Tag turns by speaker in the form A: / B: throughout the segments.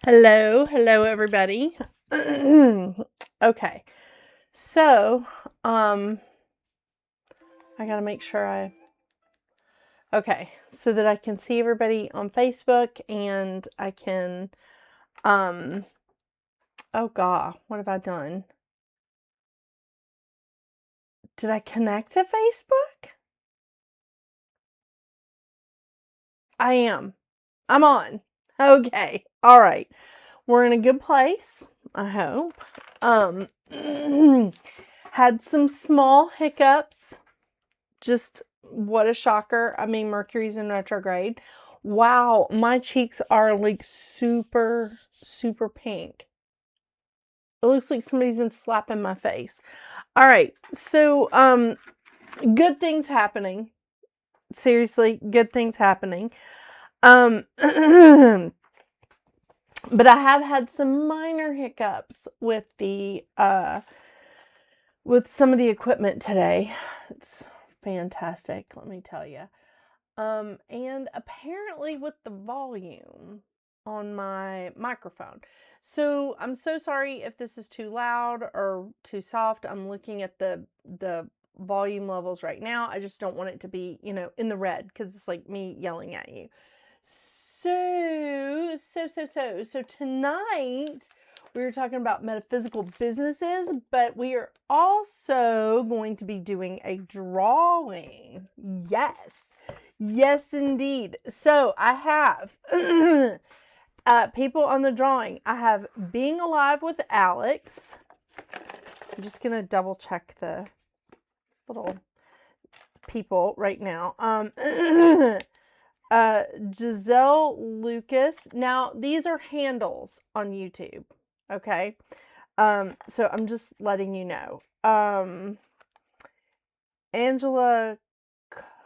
A: Hello everybody. Okay. So, I got to make sure so that I can see everybody on Facebook and I can oh god, what have I done? Did I connect to Facebook? I am. I'm on. Okay. All right. We're in a good place, I hope. Had some small hiccups. Just what a shocker. I mean, Mercury's in retrograde. Wow, my cheeks are like super, super pink. It looks like somebody's been slapping my face. All right, so good things happening. Seriously, good things happening. But I have had some minor hiccups with the with some of the equipment today. It's fantastic, let me tell you. And apparently with the volume on my microphone. So I'm so sorry if this is too loud or too soft. I'm looking at the volume levels right now. I just don't want it to be, in the red because it's like me yelling at you. So tonight we were talking about metaphysical businesses, but we are also going to be doing a drawing. Yes, indeed. So I have people on the drawing. I have Being Alive with Alex. I'm just going to double check the little people right now. Giselle Lucas. Now, these are handles on YouTube. Okay. So I'm just letting you know. Angela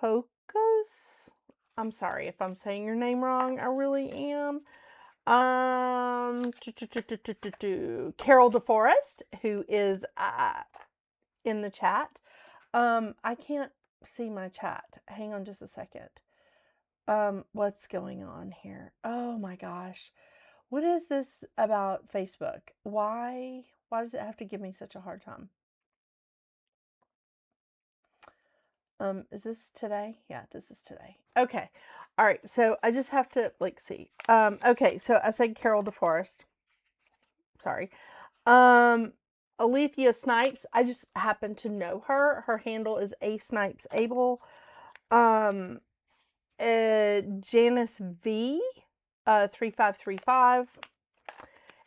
A: Cocos. I'm sorry if I'm saying your name wrong. I really am. Carol DeForest, who is in the chat. I can't see my chat. Hang on just a second. What's going on here? Oh my gosh. What is this about Facebook? Why does it have to give me such a hard time? Is this today? Yeah, this is today. Okay. All right. So I just have to see. Okay. So I said Carol DeForest. Sorry. Alethea Snipes. I just happen to know her. Her handle is A Snipes Able. Janice V. 3535.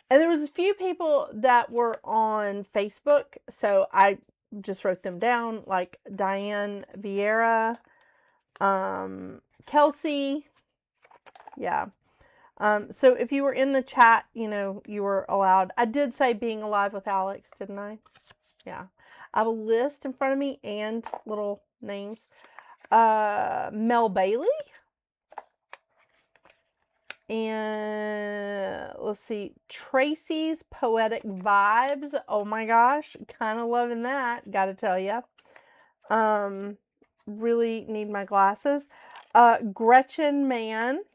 A: And there was a few people that were on Facebook, so I just wrote them down, like Diane Vieira, Kelsey. Yeah. So if you were in the chat, you were allowed. I did say Being Alive with Alex, didn't I? Yeah. I have a list in front of me and little names. Mel Bailey. And let's see, Tracy's Poetic Vibes. Oh my gosh, kind of loving that, gotta tell you. Really need my glasses. Gretchen Mann.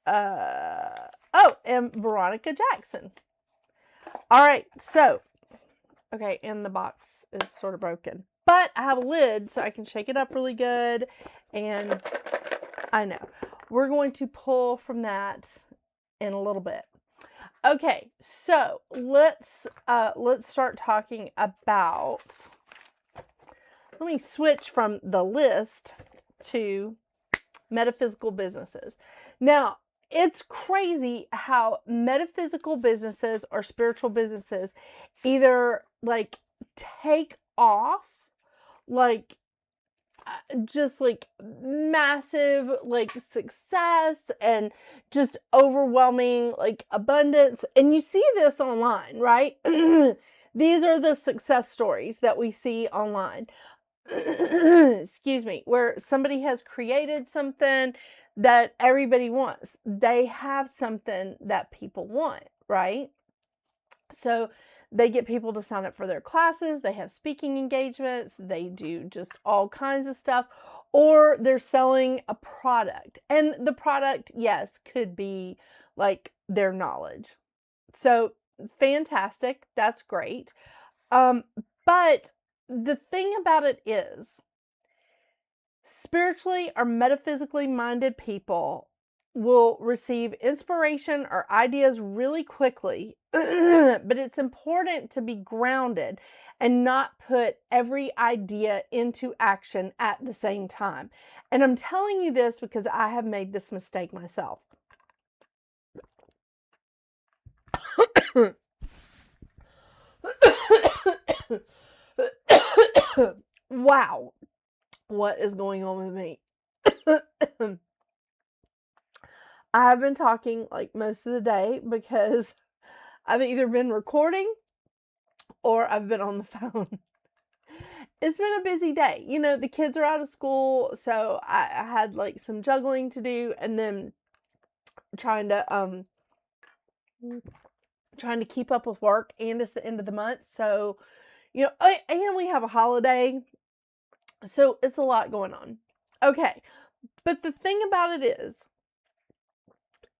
A: And Veronica Jackson. All right, so, okay, and the box is sort of broken. But I have a lid, so I can shake it up really good. And I know. We're going to pull from that in a little bit. Okay, so let's start talking about. Let me switch from the list to metaphysical businesses. Now, it's crazy how metaphysical businesses or spiritual businesses either take off just massive success and just overwhelming abundance, and you see this online, right? These are the success stories that we see online. Excuse me, where somebody has created something that everybody wants. They have something that people want, right? So they get people to sign up for their classes. They have speaking engagements. They do just all kinds of stuff. or they're selling a product. And the product, yes, could be like their knowledge. So fantastic. That's great. But the thing about it is, spiritually or metaphysically minded people will receive inspiration or ideas really quickly, but it's important to be grounded and not put every idea into action at the same time. And I'm telling you this because I have made this mistake myself. Wow, what is going on with me? I have been talking like most of the day because I've either been recording or I've been on the phone. It's been a busy day. You know, the kids are out of school, so I had like some juggling to do, and then trying to keep up with work, and it's the end of the month. So, you know, and we have a holiday. So it's a lot going on. Okay. But the thing about it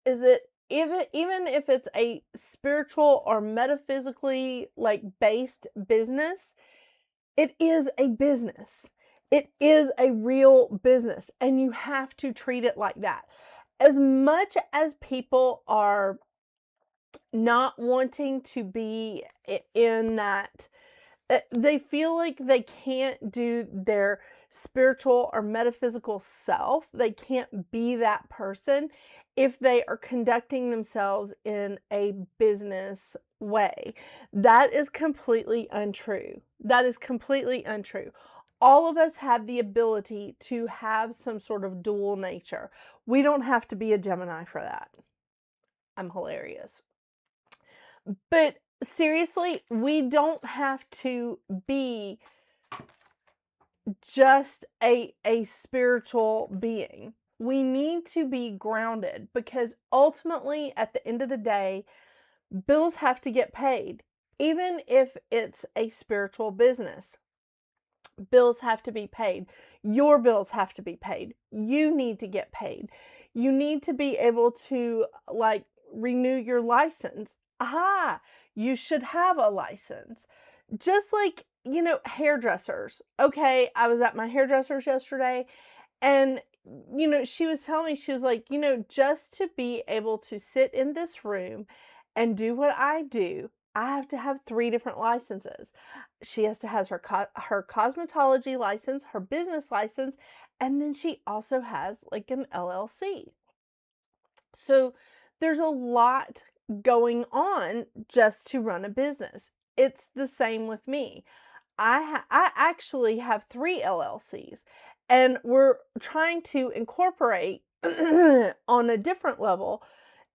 A: is that even if it's a spiritual or metaphysically like based business, it is a business. It is a real business, and you have to treat it like that. As much as people are not wanting to be in that, they feel like they can't do their spiritual or metaphysical self. They can't be that person if they are conducting themselves in a business way. That is completely untrue. That is completely untrue. All of us have the ability to have some sort of dual nature. We don't have to be a Gemini for that. I'm hilarious. But seriously, we don't have to be just a spiritual being. We need to be grounded, because ultimately, at the end of the day, bills have to get paid. Even if it's a spiritual business, bills have to be paid. Your bills have to be paid. You need to get paid. You need to be able to like renew your license. Aha, you should have a license. Just like, you know, hairdressers. Okay, I was at my hairdresser's yesterday, and, you know, she was telling me, she was like, you know, just to be able to sit in this room and do what I do, I have to have 3 different licenses. She has to have her cosmetology license, her business license, and then she also has like an LLC. So there's a lot going on just to run a business. It's the same with me. I actually have 3 LLCs, and we're trying to incorporate on a different level,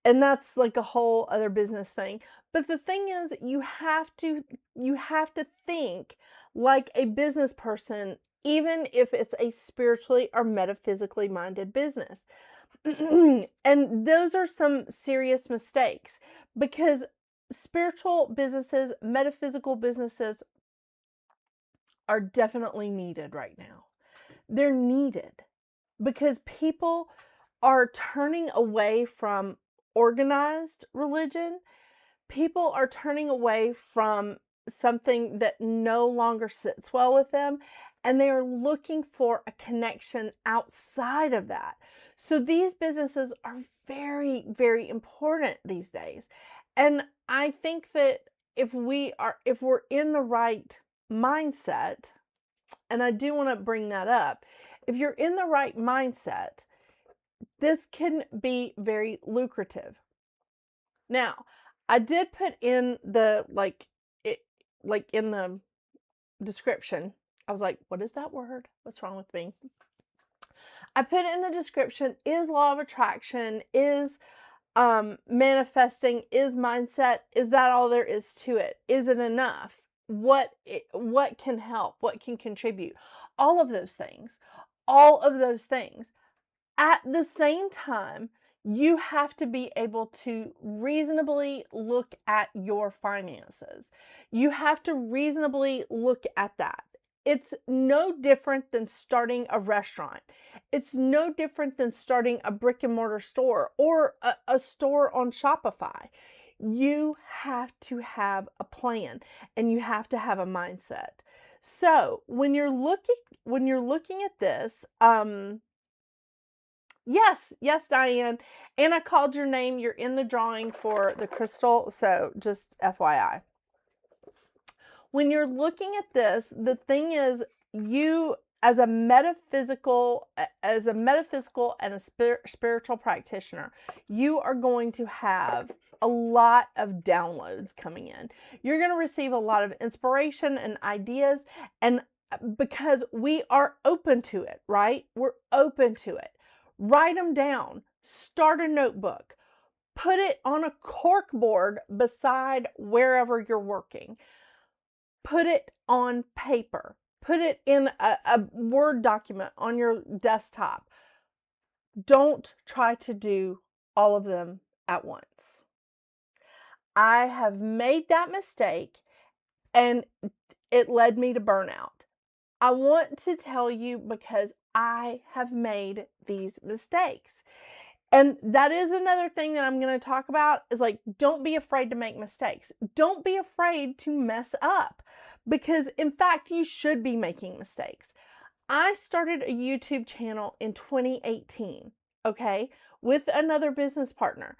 A: and that's like a whole other business thing. But the thing is, you have to think like a business person, even if it's a spiritually or metaphysically minded business. And those are some serious mistakes, because spiritual businesses, metaphysical businesses are definitely needed right now. They're needed because people are turning away from organized religion. People are turning away from something that no longer sits well with them, and they are looking for a connection outside of that. So these businesses are very, very important these days. And I think that if we're in the right mindset, and I do want to bring that up, if you're in the right mindset, this can be very lucrative. Now, I did put in the in the description. I was like, what is that word? What's wrong with me? I put in the description, is law of attraction, is manifesting, is mindset, is that all there is to it? Is it enough? What can help? What can contribute? All of those things. All of those things. At the same time, you have to be able to reasonably look at your finances. You have to reasonably look at that. It's no different than starting a restaurant. It's no different than starting a brick and mortar store or a store on Shopify. You have to have a plan and you have to have a mindset. So when you're looking at this, yes, Diane, and I called your name. You're in the drawing for the crystal, so just FYI. When you're looking at this, the thing is, you as a metaphysical and a spiritual practitioner, you are going to have a lot of downloads coming in. You're going to receive a lot of inspiration and ideas, and because we are open to it, right? We're open to it. Write them down. Start a notebook. Put it on a cork board beside wherever you're working. Put it on paper. Put it in a Word document on your desktop. Don't try to do all of them at once. I have made that mistake and it led me to burnout. I want to tell you because I have made these mistakes. And that is another thing that I'm going to talk about is like, don't be afraid to make mistakes. Don't be afraid to mess up because in fact, you should be making mistakes. I started a YouTube channel in 2018, okay, with another business partner.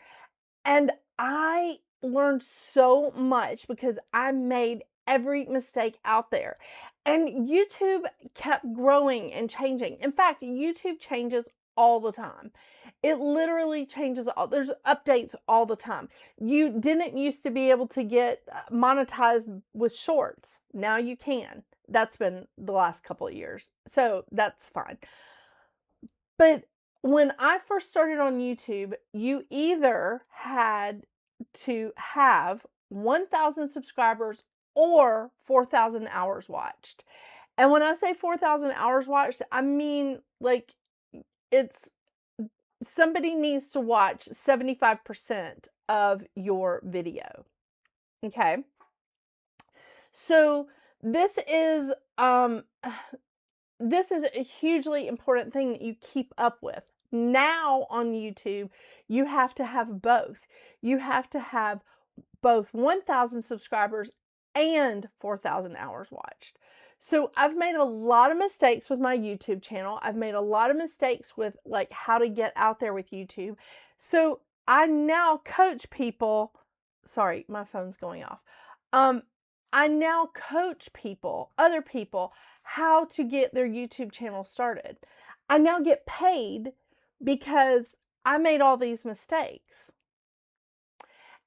A: And I learned so much because I made every mistake out there. And YouTube kept growing and changing. In fact, YouTube changes all the time. It literally changes. There's updates all the time. You didn't used to be able to get monetized with shorts. Now you can. That's been the last couple of years. So that's fine. But when I first started on YouTube, you either had to have 1,000 subscribers or 4,000 hours watched. And when I say 4,000 hours watched, I mean like it's somebody needs to watch 75% of your video. Okay. So this is a hugely important thing that you keep up with. Now on YouTube, you have to have both. You have to have both 1,000 subscribers and 4,000 hours watched. So I've made a lot of mistakes with my YouTube channel. I've made a lot of mistakes with like how to get out there with YouTube. So I now coach people. Sorry, my phone's going off. I now coach people, other people, how to get their YouTube channel started. I now get paid because I made all these mistakes.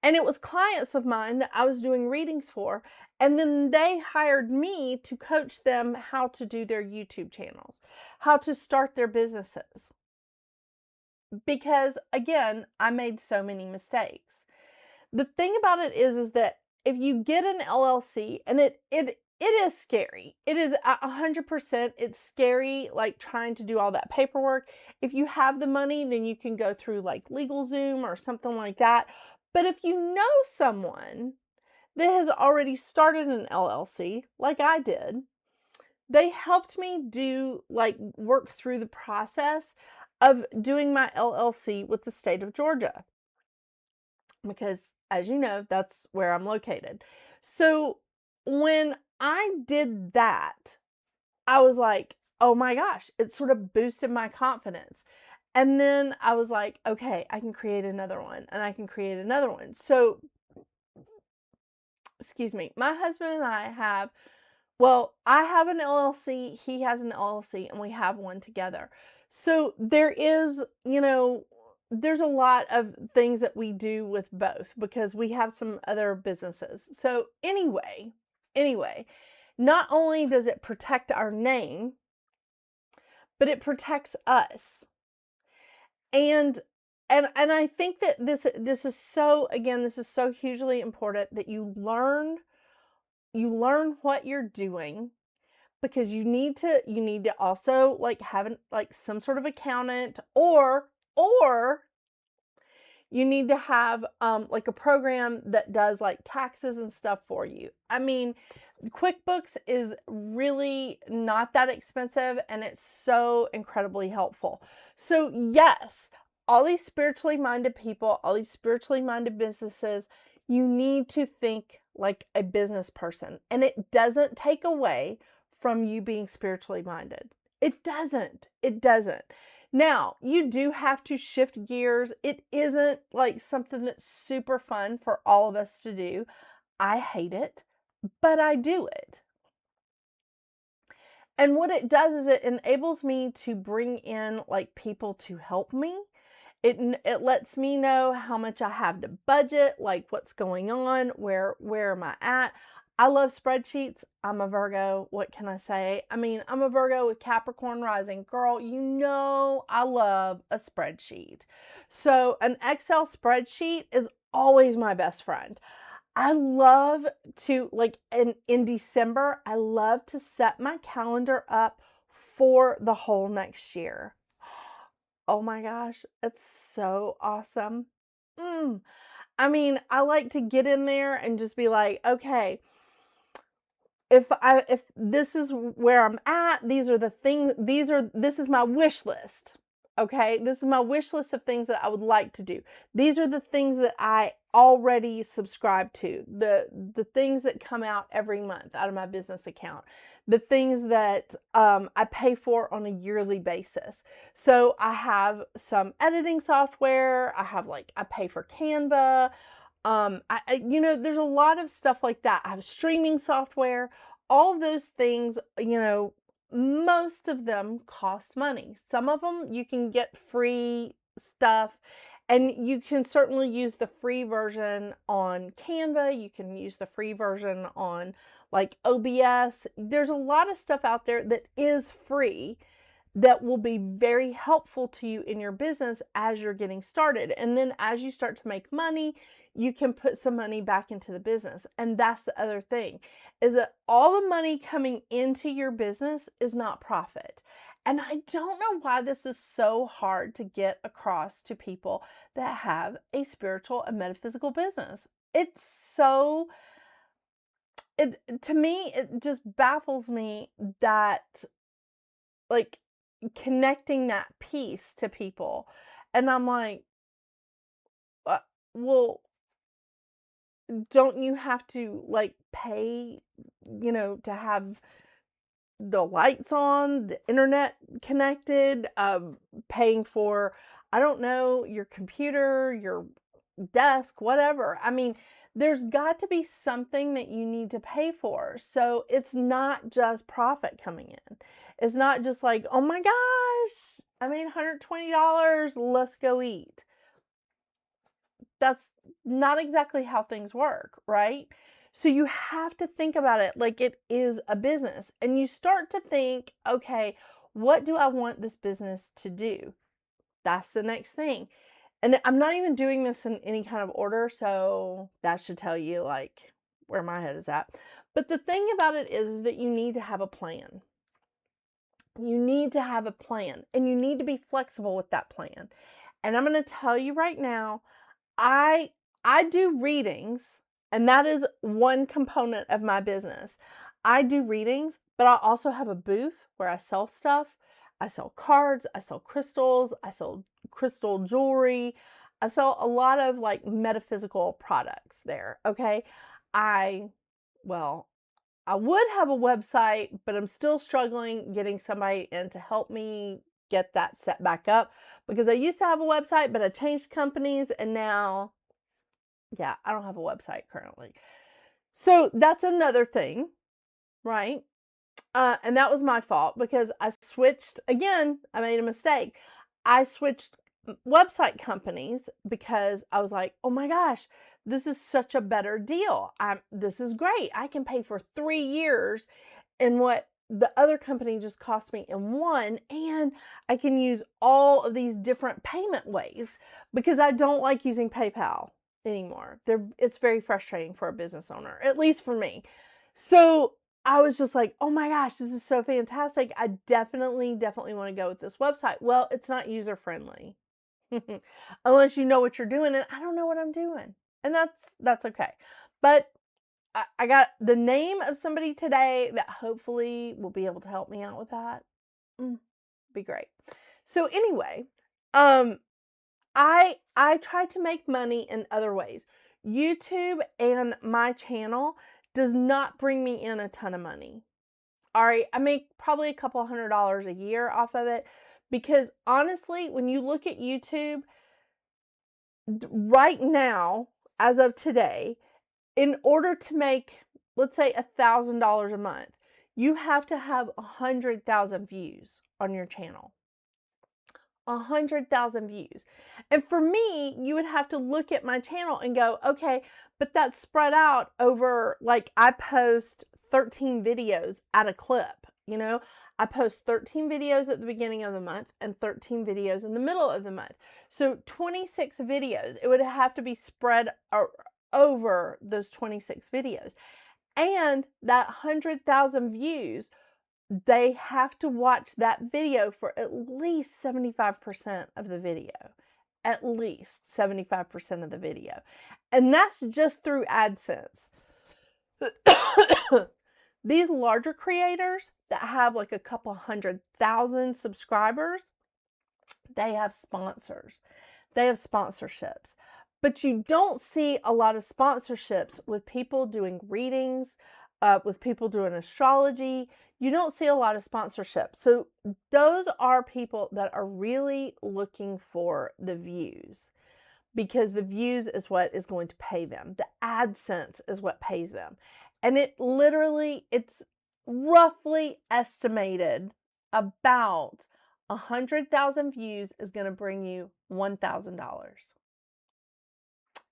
A: And it was clients of mine that I was doing readings for. And then they hired me to coach them how to do their YouTube channels, how to start their businesses. Because again, I made so many mistakes. The thing about it is that if you get an LLC, and it is scary. It is 100%. It's scary, like trying to do all that paperwork. If you have the money, then you can go through like LegalZoom or something like that. But if you know someone that has already started an LLC, like I did, they helped me work through the process of doing my LLC with the state of Georgia. Because as you know, that's where I'm located. So when I did that, I was like, oh my gosh, it sort of boosted my confidence. And then I was like, okay, I can create another one and I can create another one. So, excuse me, my husband and I have, I have an LLC, he has an LLC, and we have one together. So there is, there's a lot of things that we do with both because we have some other businesses. So anyway, not only does it protect our name, but it protects us. And I think that this is so hugely important that you learn what you're doing, because you need to also like have some sort of accountant, or you need to have like a program that does like taxes and stuff for you. I mean, QuickBooks is really not that expensive, and it's so incredibly helpful. So yes, all these spiritually minded people, all these spiritually minded businesses, you need to think like a business person. And it doesn't take away from you being spiritually minded. It doesn't. It doesn't. Now, you do have to shift gears. It isn't like something that's super fun for all of us to do. I hate it, but I do it. And what it does is it enables me to bring in like people to help me. It lets me know how much I have to budget, like what's going on, where am I at. I love spreadsheets. I'm a Virgo. What can I say? I mean, I'm a Virgo with Capricorn rising. Girl, you know I love a spreadsheet. So an Excel spreadsheet is always my best friend. I love to, like, in December, I love to set my calendar up for the whole next year. Oh my gosh, it's so awesome. I mean, I like to get in there and just be like, okay, if this is where I'm at, these are the things, this is my wish list. Okay, this is my wish list of things that I would like to do. These are the things that I already subscribe to, the things that come out every month out of my business account, the things that I pay for on a yearly basis. So I have some editing software. I pay for Canva. There's a lot of stuff like that. I have streaming software. All of those things, most of them cost money. Some of them you can get free stuff, and you can certainly use the free version on Canva. You can use the free version on like OBS. There's a lot of stuff out there that is free that will be very helpful to you in your business as you're getting started. And then as you start to make money, you can put some money back into the business. And that's the other thing, is that all the money coming into your business is not profit. And I don't know why this is so hard to get across to people that have a spiritual and metaphysical business. To me, it just baffles me that, like, connecting that piece to people. And I'm like, well, don't you have to like pay, to have the lights on, the internet connected, paying for, I don't know, your computer, your desk, whatever. I mean, there's got to be something that you need to pay for. So it's not just profit coming in. It's not just like, oh my gosh, I made $120, let's go eat. That's not exactly how things work, right? So you have to think about it like it is a business. And you start to think, okay, what do I want this business to do? That's the next thing. And I'm not even doing this in any kind of order, so that should tell you like where my head is at. But the thing about it is that you need to have a plan. You need to have a plan, and you need to be flexible with that plan. And I'm going to tell you right now, I do readings, and that is one component of my business. I do readings, but I also have a booth where I sell stuff. I sell cards, I sell crystals, I sell crystal jewelry. I sell a lot of like metaphysical products there, okay? I would have a website, but I'm still struggling getting somebody in to help me get that set back up, because I used to have a website, but I changed companies, and now, I don't have a website currently. So that's another thing, right? And that was my fault, because I switched, again, I made a mistake. I switched website companies because I was like, oh my gosh, this is such a better deal. This is great. I can pay for 3 years in what the other company just cost me in one, and I can use all of these different payment ways, because I don't like using PayPal anymore. It's very frustrating for a business owner, at least for me. So I was just like, oh my gosh, this is so fantastic. I definitely want to go with this website. Well, it's not user friendly unless you know what you're doing, and I don't know what I'm doing. And that's okay. But I got the name of somebody today that hopefully will be able to help me out with that. Be great. So anyway, I try to make money in other ways. YouTube and my channel does not bring me in a ton of money. All right, I make probably a couple $100 a year off of it because honestly, when you look at YouTube right now, as of today, in order to make, let's say, $1,000 a month, you have to have 100,000 views on your channel. 100,000 views. And for me, you would have to look at my channel and go, okay, but that's spread out over, like, I post 13 videos at a clip, you know? I post 13 videos at the beginning of the month and 13 videos in the middle of the month. So 26 videos. It would have to be spread over those 26 videos. And that 100,000 views, they have to watch that video for at least 75% of the video. At least 75% of the video. And that's just through AdSense. These larger creators that have like a couple 100,000 subscribers, they have sponsors. They have sponsorships. But you don't see a lot of sponsorships with people doing readings, with people doing astrology. You don't see a lot of sponsorships. So those are people that are really looking for the views, because the views is what is going to pay them. The AdSense is what pays them. And it's roughly estimated about 100,000 views is going to bring you $1,000.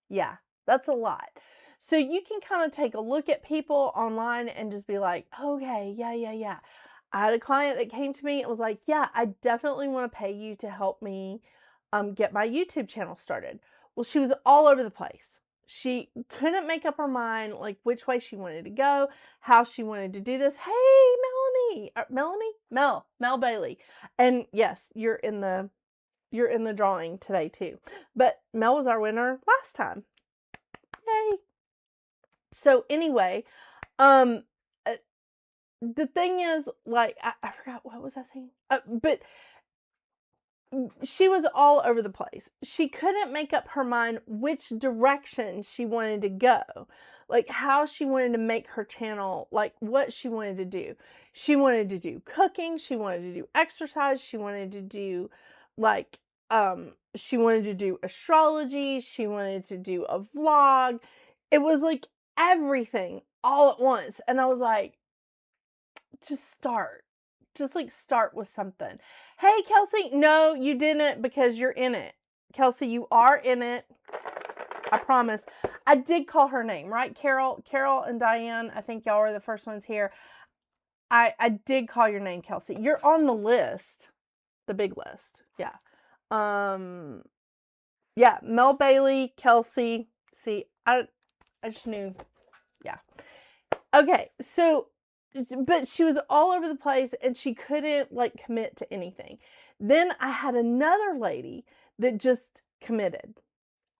A: Yeah, that's a lot. So you can kind of take a look at people online and just be like, okay, yeah. I had a client that came to me and was like, yeah, I definitely want to pay you to help me get my YouTube channel started. Well, she was all over the place. She couldn't make up her mind, like, which way she wanted to go, how she wanted to do this. Hey, Mel Bailey. And yes, you're in the drawing today too. But Mel was our winner last time. Yay. So anyway, the thing is, like, I forgot, what was I saying? But she was all over the place. She couldn't make up her mind which direction she wanted to go, like how she wanted to make her channel, like what she wanted to do. She wanted to do cooking. She wanted to do exercise. She wanted to do like, she wanted to do astrology. She wanted to do a vlog. It was like everything all at once. And I was like, just start. Just like start with something. Hey, Kelsey. No, you didn't, because you're in it. Kelsey, you are in it. I promise. I did call her name, right? Carol and Diane. I think y'all were the first ones here. I did call your name, Kelsey. You're on the list. The big list. Yeah. Yeah. Mel Bailey, Kelsey. See, I just knew. Yeah. Okay. So, but she was all over the place and she couldn't like commit to anything. Then I had another lady that just committed.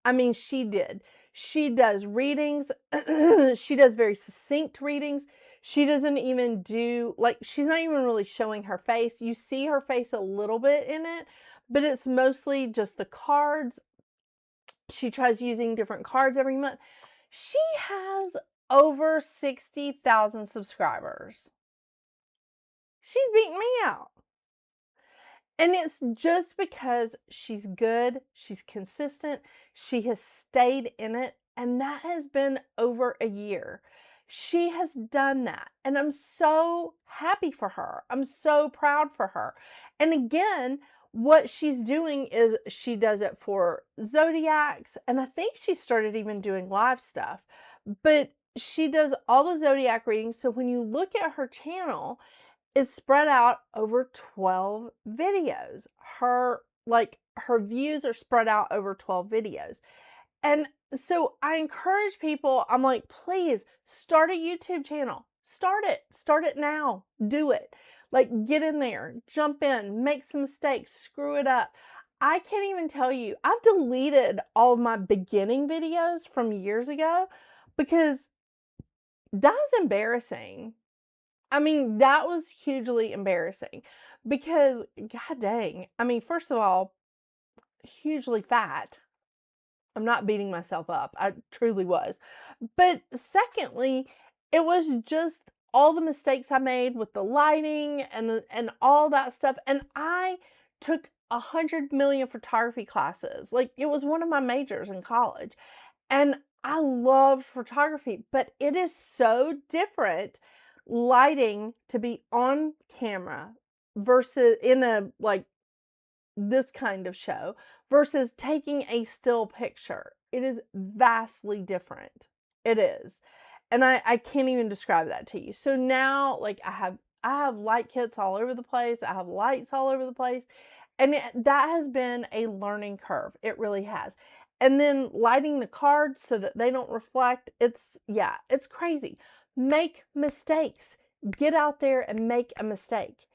A: I mean, she did. She does readings. She does very succinct readings. She doesn't even do, like, she's not even really showing her face. You see her face a little bit in it, but it's mostly just the cards. She tries using different cards every month. She has over 60,000 subscribers. She's beating me out. And it's just because she's good, she's consistent, she has stayed in it, and that has been over a year. She has done that, and I'm so happy for her. I'm so proud for her. And again, what she's doing is she does it for zodiacs, and I think she started even doing live stuff, but she does all the zodiac readings. So when you look at her channel, is spread out over 12 videos. Her views are spread out over 12 videos. And so I encourage people, I'm like, please start a YouTube channel. Start it now. Do it. Like, get in there, jump in, make some mistakes, screw it up. I can't even tell you, I've deleted all of my beginning videos from years ago because that was embarrassing. I mean, that was hugely embarrassing because, god dang, I mean, first of all, hugely fat. I'm not beating myself up. I truly was. But secondly, it was just all the mistakes I made with the lighting and all that stuff. And I took 100 million photography classes. Like, it was one of my majors in college. And I love photography, but it is so different lighting to be on camera versus in a like this kind of show versus taking a still picture. It is vastly different. It is. And I can't even describe that to you. So now, like, I have light kits all over the place. I have lights all over the place. And that has been a learning curve. It really has. And then lighting the cards so that they don't reflect. It's crazy. Make mistakes. Get out there and make a mistake.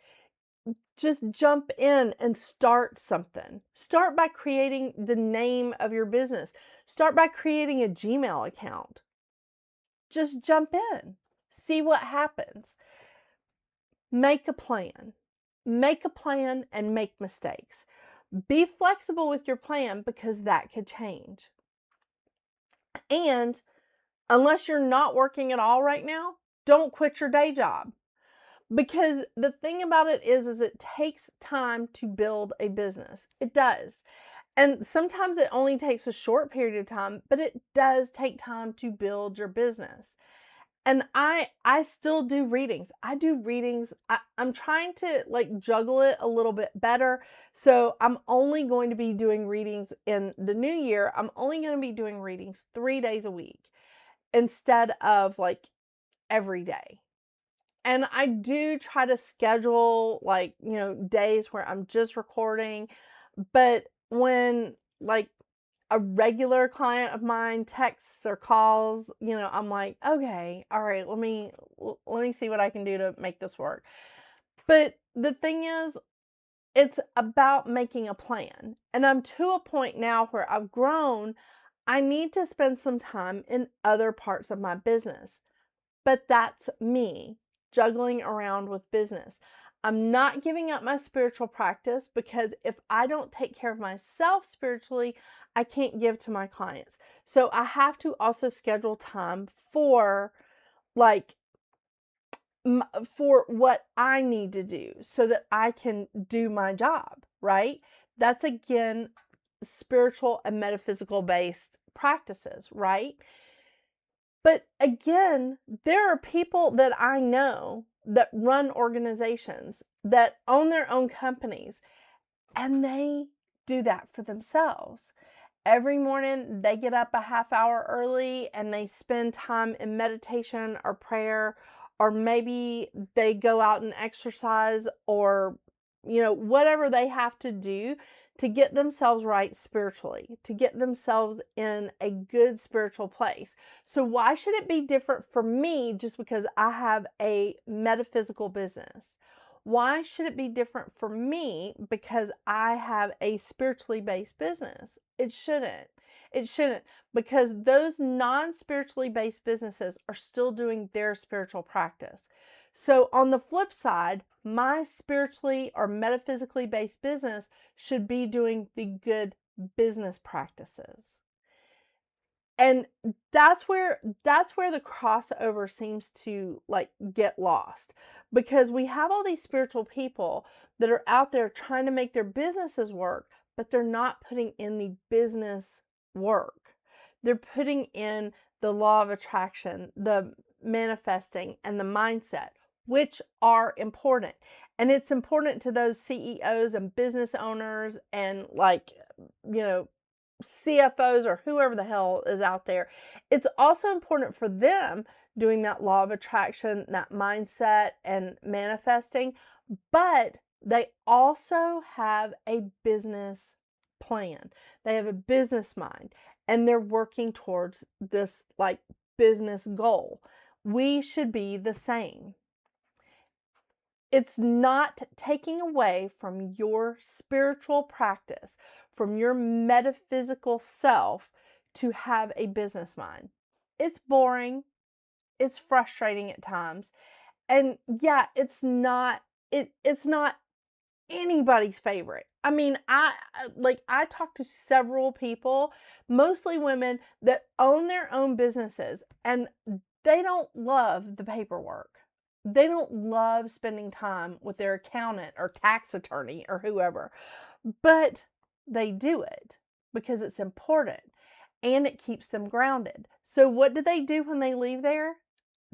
A: Just jump in and start something. Start by creating the name of your business. Start by creating a Gmail account. Just jump in. See what happens. Make a plan. Make a plan and make mistakes. Be flexible with your plan because that could change. And unless you're not working at all right now, don't quit your day job. Because the thing about it is it takes time to build a business. It does. And sometimes it only takes a short period of time, but it does take time to build your business. And I still do readings. I do readings. I'm trying to like juggle it a little bit better. So I'm only going to be doing readings in the new year. I'm only going to be doing readings 3 days a week instead of like every day. And I do try to schedule like, days where I'm just recording. But when like a regular client of mine texts or calls, I'm like, okay, all right, let me see what I can do to make this work. But the thing is, it's about making a plan. And I'm to a point now where I've grown. I need to spend some time in other parts of my business. But that's me juggling around with business. I'm not giving up my spiritual practice because if I don't take care of myself spiritually, I can't give to my clients. So I have to also schedule time for like for what I need to do so that I can do my job, right? That's again spiritual and metaphysical based practices, right? But again, there are people that I know that run organizations, that own their own companies, and they do that for themselves. Every morning, they get up a half hour early and they spend time in meditation or prayer, or maybe they go out and exercise, or, whatever they have to do to get themselves right spiritually, to get themselves in a good spiritual place. So why should it be different for me just because I have a metaphysical business? Why should it be different for me because I have a spiritually based business? It shouldn't. It shouldn't, because those non-spiritually based businesses are still doing their spiritual practice. So on the flip side, my spiritually or metaphysically based business should be doing the good business practices. And that's where the crossover seems to like get lost, because we have all these spiritual people that are out there trying to make their businesses work, but they're not putting in the business work. They're putting in the law of attraction, the manifesting, and the mindset, which are important. And it's important to those CEOs and business owners and like, CFOs or whoever the hell is out there. It's also important for them doing that law of attraction, that mindset and manifesting, but they also have a business plan. They have a business mind and they're working towards this like business goal. We should be the same. It's not taking away from your spiritual practice, from your metaphysical self to have a business mind. It's boring. it's frustrating at times. And yeah, it's not anybody's favorite. I mean, I talked to several people, mostly women, that own their own businesses, and they don't love the paperwork. They don't love spending time with their accountant or tax attorney or whoever, but they do it because it's important and it keeps them grounded. So what do they do when they leave there?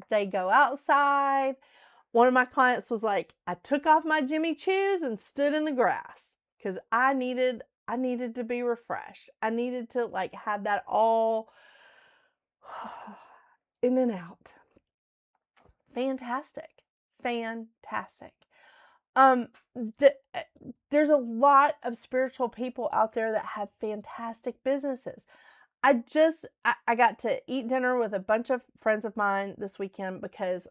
A: They go outside. One of my clients was like, I took off my Jimmy Choos and stood in the grass because I needed to be refreshed. I needed to like have that all in and out. Fantastic. Fantastic. There's a lot of spiritual people out there that have fantastic businesses. I got to eat dinner with a bunch of friends of mine this weekend because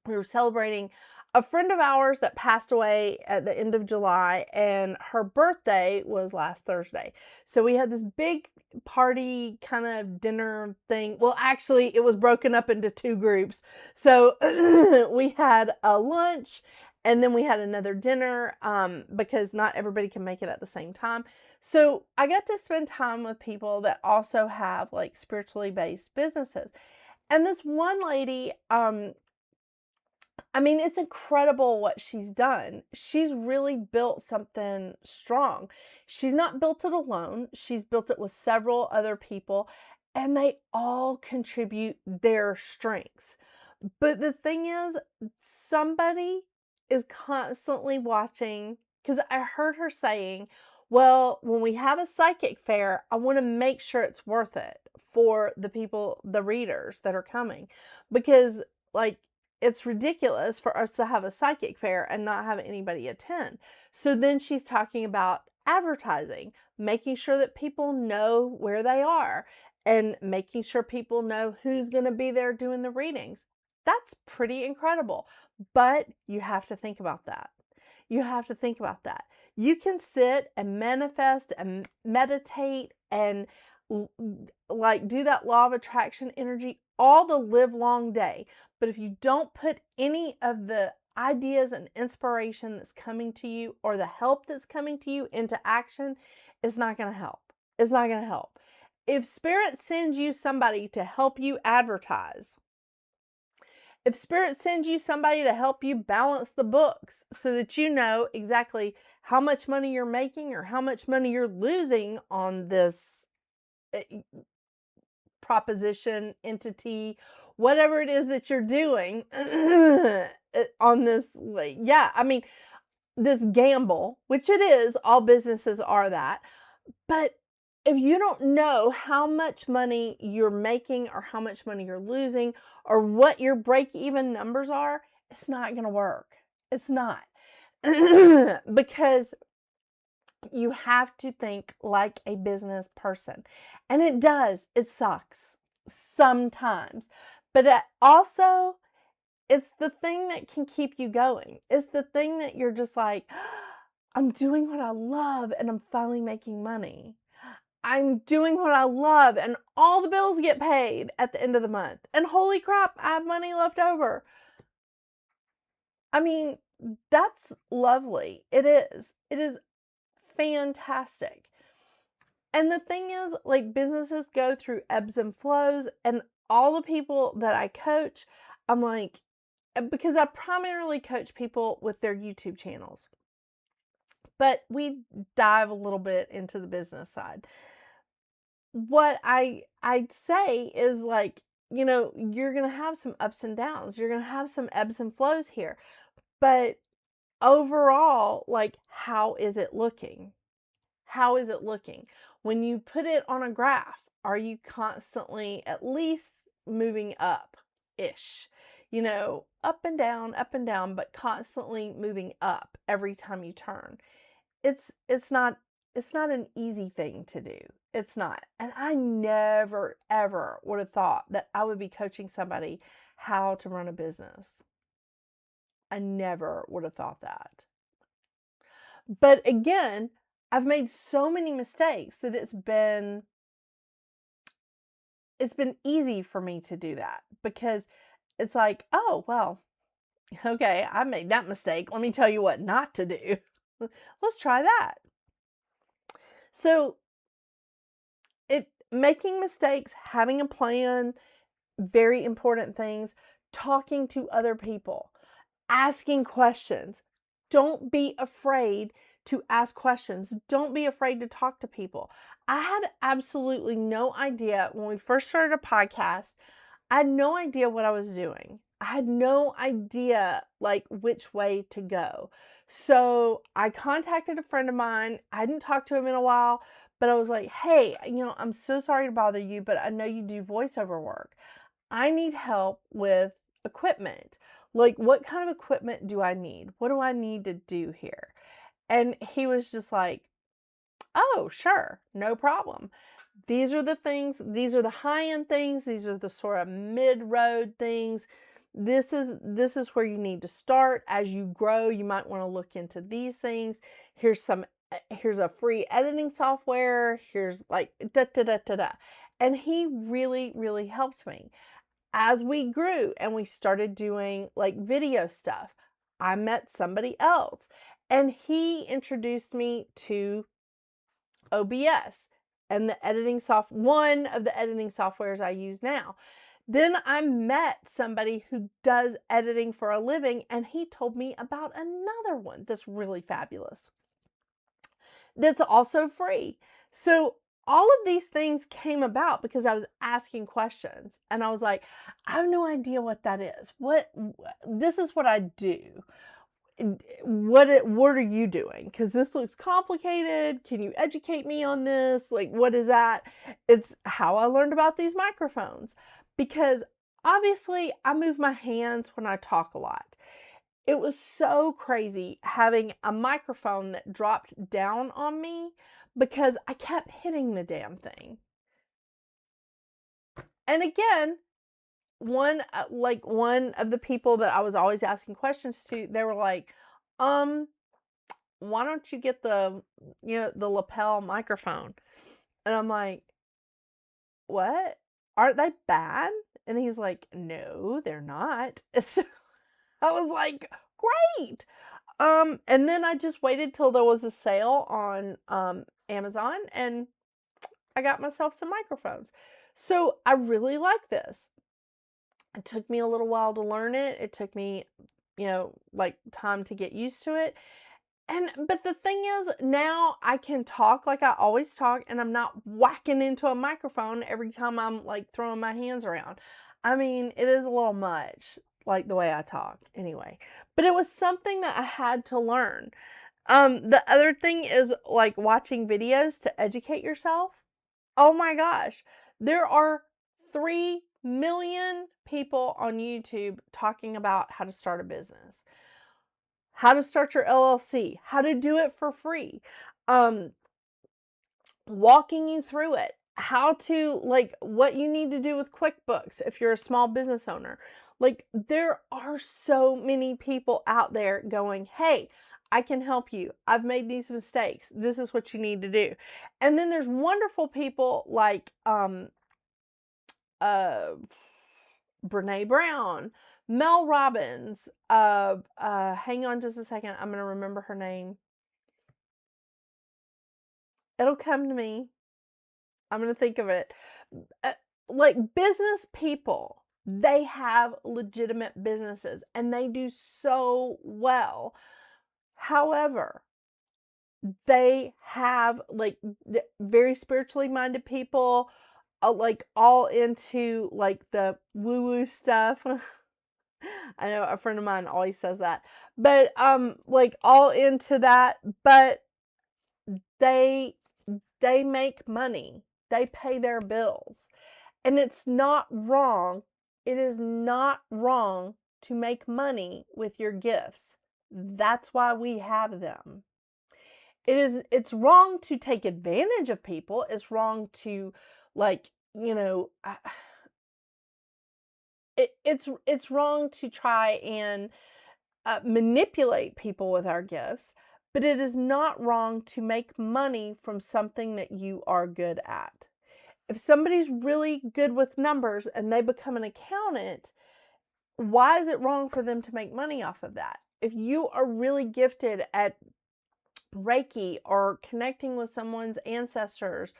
A: we were celebrating a friend of ours that passed away at the end of July, and her birthday was last Thursday. So we had this big party kind of dinner thing. Well, actually, it was broken up into two groups. So we had a lunch and then we had another dinner because not everybody can make it at the same time. So I got to spend time with people that also have like spiritually based businesses. And this one lady, I mean, it's incredible what she's done. She's really built something strong. She's not built it alone. She's built it with several other people, and they all contribute their strengths. But the thing is, somebody is constantly watching, because I heard her saying, well, when we have a psychic fair, I want to make sure it's worth it for the people, the readers that are coming, because like, it's ridiculous for us to have a psychic fair and not have anybody attend. So then she's talking about advertising, making sure that people know where they are and making sure people know who's going to be there doing the readings. That's pretty incredible. But you have to think about that. You have to think about that. You can sit and manifest and meditate and like do that law of attraction energy all the live long day. But if you don't put any of the ideas and inspiration that's coming to you or the help that's coming to you into action, it's not going to help. It's not going to help. If Spirit sends you somebody to help you advertise, if Spirit sends you somebody to help you balance the books so that you know exactly how much money you're making or how much money you're losing on this proposition, entity, whatever it is that you're doing on this, yeah, I mean, this gamble, which it is, all businesses are that. But if you don't know how much money you're making or how much money you're losing or what your break-even numbers are, it's not going to work. It's not. Because you have to think like a business person. And it does. It sucks sometimes. But also, it's the thing that can keep you going. It's the thing that you're just like, I'm doing what I love and I'm finally making money. I'm doing what I love and all the bills get paid at the end of the month. And holy crap, I have money left over. I mean, that's lovely. It is. It is fantastic. And the thing is, like, businesses go through ebbs and flows, and all the people that I coach, I'm like, because I primarily coach people with their YouTube channels, but we dive a little bit into the business side. What I'd say is, like, you know, you're going to have some ups and downs. You're going to have some ebbs and flows here. But overall, like, how is it looking? How is it looking? When you put it on a graph, are you constantly at least moving up-ish? You know, up and down, but constantly moving up every time you turn. It's not an easy thing to do. It's not. And I never, ever would have thought that I would be coaching somebody how to run a business. I never would have thought that. But again, I've made so many mistakes that it's been easy for me to do that because it's like, oh, well, okay, I made that mistake. Let me tell you what not to do. Let's try that. So making mistakes, having a plan, very important things, talking to other people, asking questions. Don't be afraid to ask questions. Don't be afraid to talk to people. I had absolutely no idea when we first started a podcast. I had no idea what I was doing. I had no idea like which way to go. So I contacted a friend of mine. I hadn't talked to him in a while, but I was like, hey, I'm so sorry to bother you, but I know you do voiceover work. I need help with equipment. Like, what kind of equipment do I need? What do I need to do here? And he was just like, oh, sure, no problem. These are the things, these are the high-end things, these are the sort of mid-road things. This is where you need to start. As you grow, you might want to look into these things. Here's a free editing software. Here's like da da da da da. And he really, really helped me. As we grew and we started doing like video stuff, I met somebody else and he introduced me to OBS and one of the editing softwares I use now. Then I met somebody who does editing for a living and he told me about another one that's really fabulous. That's also free. So all of these things came about because I was asking questions and I was like, I have no idea what that is. This is what I do. What are you doing? Because this looks complicated. Can you educate me on this? Like, what is that? It's how I learned about these microphones because obviously I move my hands when I talk a lot. It was so crazy having a microphone that dropped down on me because I kept hitting the damn thing. And again, one of the people that I was always asking questions to, they were like, why don't you get the lapel microphone? And I'm like, what? Aren't they bad? And he's like, no, they're not. So I was like, great. And then I just waited till there was a sale on Amazon and I got myself some microphones. So I really like this. It took me a little while to learn it. It took me, like time to get used to it. But the thing is, now I can talk like I always talk and I'm not whacking into a microphone every time I'm like throwing my hands around. I mean, it is a little much, like the way I talk anyway. But it was something that I had to learn. The other thing is like watching videos to educate yourself. Oh my gosh. There are 3 million people on YouTube talking about how to start a business, how to start your LLC, how to do it for free, walking you through it, how to, like, what you need to do with QuickBooks if you're a small business owner. Like, there are so many people out there going, hey, I can help you. I've made these mistakes. This is what you need to do. And then there's wonderful people like Brene Brown, Mel Robbins, hang on just a second. I'm going to remember her name. It'll come to me. I'm going to think of it. Like business people, they have legitimate businesses and they do so well. However, they have like very spiritually minded people, like all into like the woo-woo stuff. I know a friend of mine always says that, but like all into that, but they make money. They pay their bills. And it's not wrong. It is not wrong to make money with your gifts. That's why we have them. It's wrong to take advantage of people. It's wrong to it's wrong to try and manipulate people with our gifts, but it is not wrong to make money from something that you are good at. If somebody's really good with numbers and they become an accountant, why is it wrong for them to make money off of that? If you are really gifted at Reiki or connecting with someone's ancestors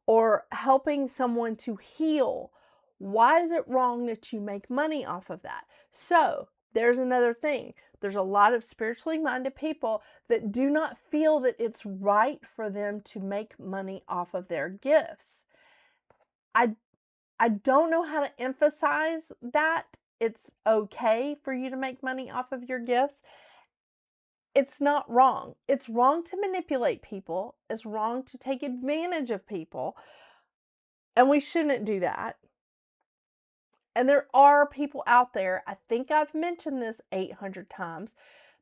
A: or helping someone to heal, why is it wrong that you make money off of that? So there's another thing. There's a lot of spiritually minded people that do not feel that it's right for them to make money off of their gifts. I don't know how to emphasize that it's okay for you to make money off of your gifts. It's not wrong. It's wrong to manipulate people. It's wrong to take advantage of people. And we shouldn't do that. And there are people out there, I think I've mentioned this 800 times,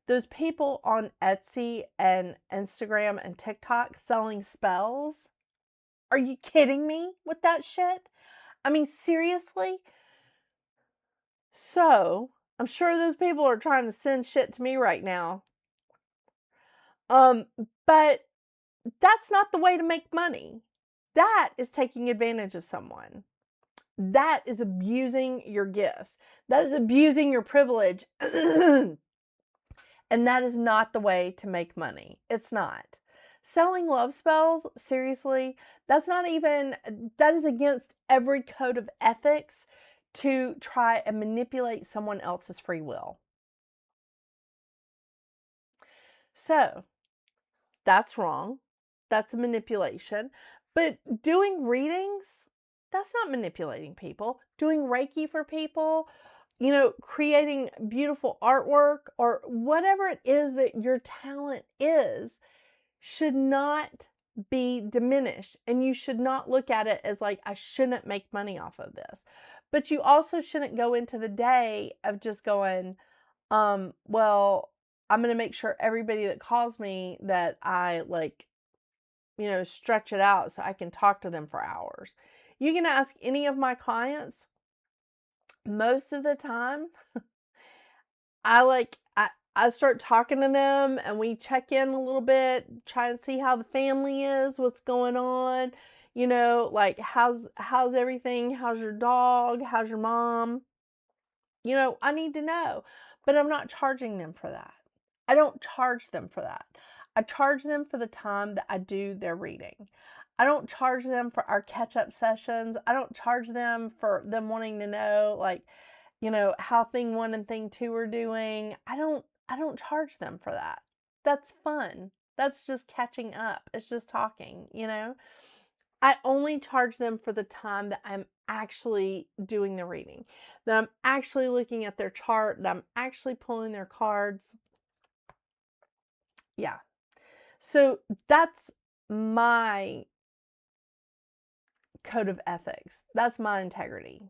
A: those people on Etsy and Instagram and TikTok selling spells. Are you kidding me with that shit? I mean, seriously? So, I'm sure those people are trying to send shit to me right now. But that's not the way to make money. That is taking advantage of someone. That is abusing your gifts. That is abusing your privilege. And that is not the way to make money. It's not. Selling love spells, seriously, that is against every code of ethics to try and manipulate someone else's free will. So, that's wrong. That's a manipulation. But doing readings, that's not manipulating people. Doing Reiki for people, creating beautiful artwork or whatever it is that your talent is, should not be diminished. And you should not look at it as like, I shouldn't make money off of this. But you also shouldn't go into the day of just going, well, I'm going to make sure everybody that calls me that I stretch it out so I can talk to them for hours. You can ask any of my clients. Most of the time, I start talking to them and we check in a little bit, try and see how the family is, what's going on, how's everything, how's your dog, how's your mom? I need to know, but I'm not charging them for that. I don't charge them for that. I charge them for the time that I do their reading. I don't charge them for our catch-up sessions. I don't charge them for them wanting to know, how thing 1 and thing 2 are doing. I don't charge them for that. That's fun. That's just catching up. It's just talking, I only charge them for the time that I'm actually doing the reading, that I'm actually looking at their chart, that I'm actually pulling their cards. Yeah. So that's my code of ethics. That's my integrity.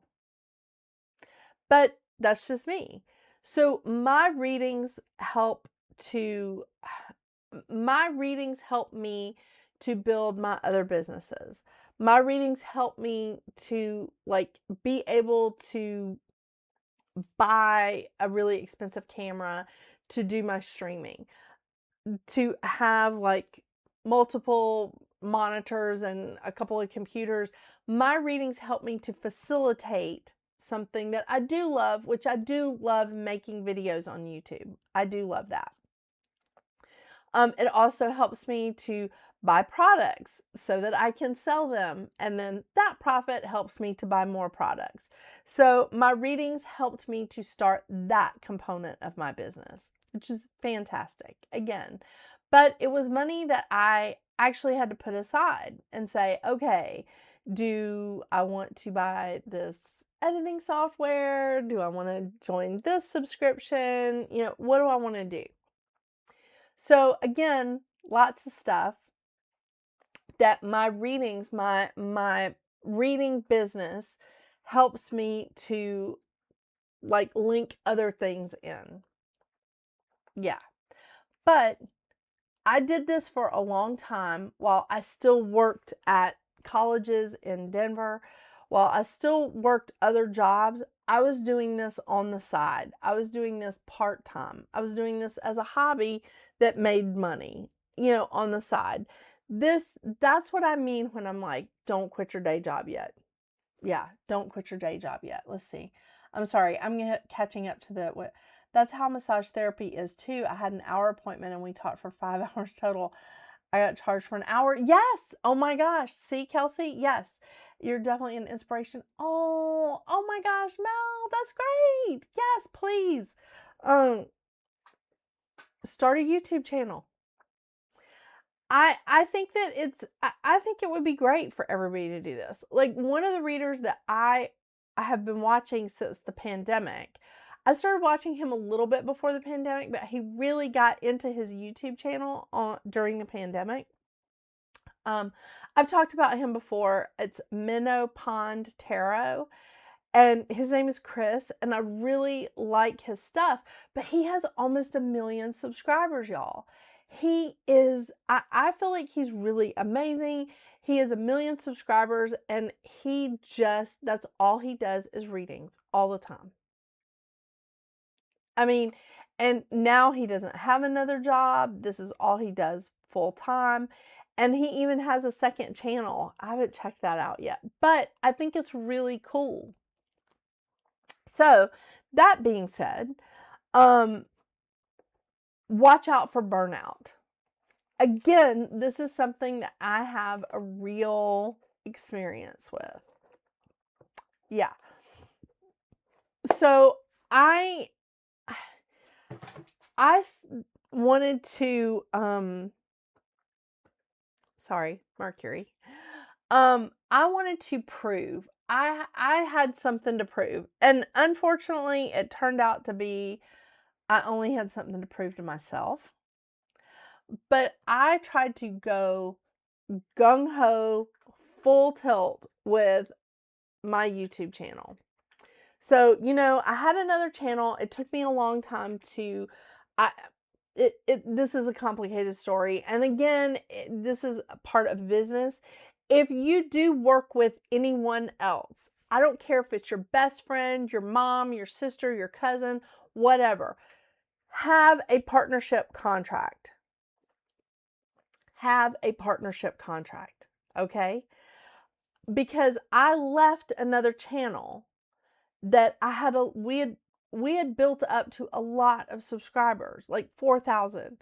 A: But that's just me. So my readings help me to build my other businesses. My readings help me to be able to buy a really expensive camera to do my streaming, to have multiple monitors and a couple of computers. My readings help me to facilitate something that I do love, which I do love making videos on YouTube. I do love that. It also helps me to buy products so that I can sell them, and then that profit helps me to buy more products. So my readings helped me to start that component of my business, which is fantastic, again. But it was money that I actually had to put aside and say, okay, do I want to buy this editing software? Do I want to join this subscription? What do I want to do? So again, lots of stuff that my readings, my reading business helps me to link other things in. Yeah. But I did this for a long time while I still worked at colleges in Denver. While I still worked other jobs, I was doing this on the side. I was doing this part-time. I was doing this as a hobby that made money, on the side. That's what I mean when I'm like, don't quit your day job yet. Yeah, don't quit your day job yet. Let's see. I'm sorry. I'm catching up to what. That's how massage therapy is too. I had an hour appointment and we talked for 5 hours total. I got charged for an hour. Yes. Oh my gosh. See, Kelsey? Yes. You're definitely an inspiration. Oh my gosh, Mel, that's great. Yes, please. Start a YouTube channel. I think that I think it would be great for everybody to do this. Like, one of the readers that I have been watching since the pandemic. I started watching him a little bit before the pandemic, but he really got into his YouTube channel during the pandemic. I've talked about him before. It's Minnow Pond Tarot, and his name is Chris, and I really like his stuff, but he has almost 1 million subscribers, y'all. He is, I feel like he's really amazing. He has 1 million subscribers, and that's all he does is readings all the time. I mean, and now he doesn't have another job. This is all he does full time. And he even has a second channel. I haven't checked that out yet, but I think it's really cool. So, that being said, watch out for burnout. Again, this is something that I have a real experience with. Yeah. So, I wanted to, sorry, Mercury. I wanted to prove, I had something to prove. And unfortunately, it turned out to be, I only had something to prove to myself. But I tried to go gung-ho, full tilt with my YouTube channel. So, I had another channel. It took me a long time to, this is a complicated story. And again, this is a part of business. If you do work with anyone else, I don't care if it's your best friend, your mom, your sister, your cousin, whatever, have a partnership contract. Have a partnership contract, okay? Because I left another channel that we had built up to a lot of subscribers, like 4,000.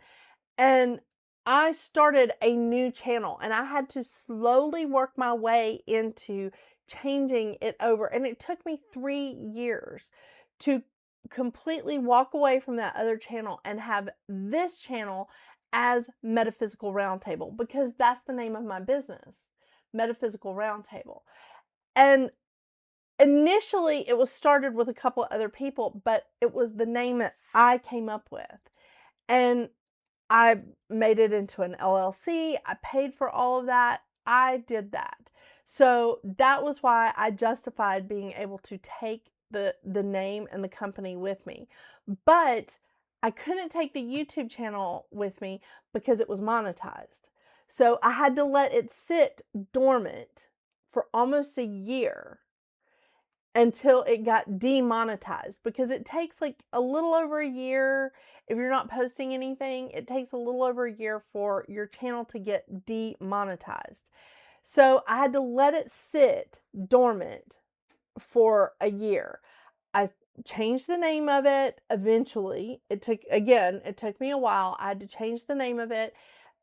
A: And I started a new channel, and I had to slowly work my way into changing it over. And it took me 3 years to completely walk away from that other channel and have this channel as Metaphysical Round Table, because that's the name of my business, Metaphysical Round Table. And initially, it was started with a couple of other people, but it was the name that I came up with. And I made it into an LLC. I paid for all of that. I did that. So that was why I justified being able to take the name and the company with me. But I couldn't take the YouTube channel with me because it was monetized. So I had to let it sit dormant for almost a year until it got demonetized, because it takes like a little over a year. If you're not posting anything, it takes a little over a year for your channel to get demonetized. So I had to let it sit dormant for a year. I changed the name of it eventually. It took me a while. I had to change the name of it,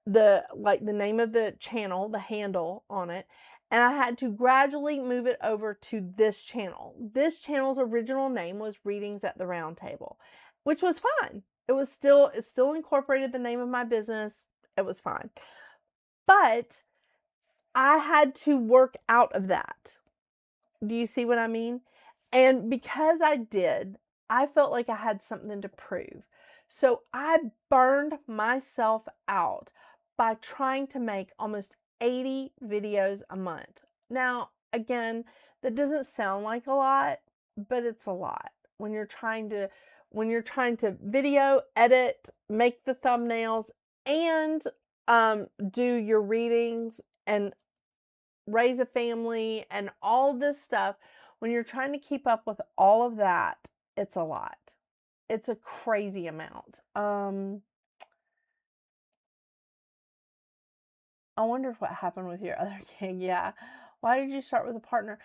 A: the name of the channel, the handle on it. And I had to gradually move it over to this channel. This channel's original name was Readings at the Round Table, which was fine. It still incorporated the name of my business. It was fine. But I had to work out of that. Do you see what I mean? And because I did, I felt like I had something to prove. So I burned myself out by trying to make almost 80 videos a month. Now, again, that doesn't sound like a lot, but it's a lot. When you're trying to video, edit, make the thumbnails, and do your readings and raise a family and all this stuff, when you're trying to keep up with all of that, it's a lot. It's a crazy amount. Oh I wonder what happened with your other gig. Yeah. Why did you start with a partner?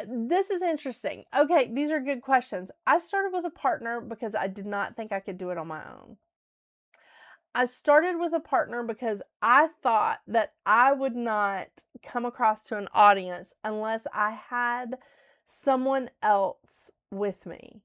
A: This is interesting. Okay, these are good questions. I started with a partner because I did not think I could do it on my own. I started with a partner because I thought that I would not come across to an audience unless I had someone else with me.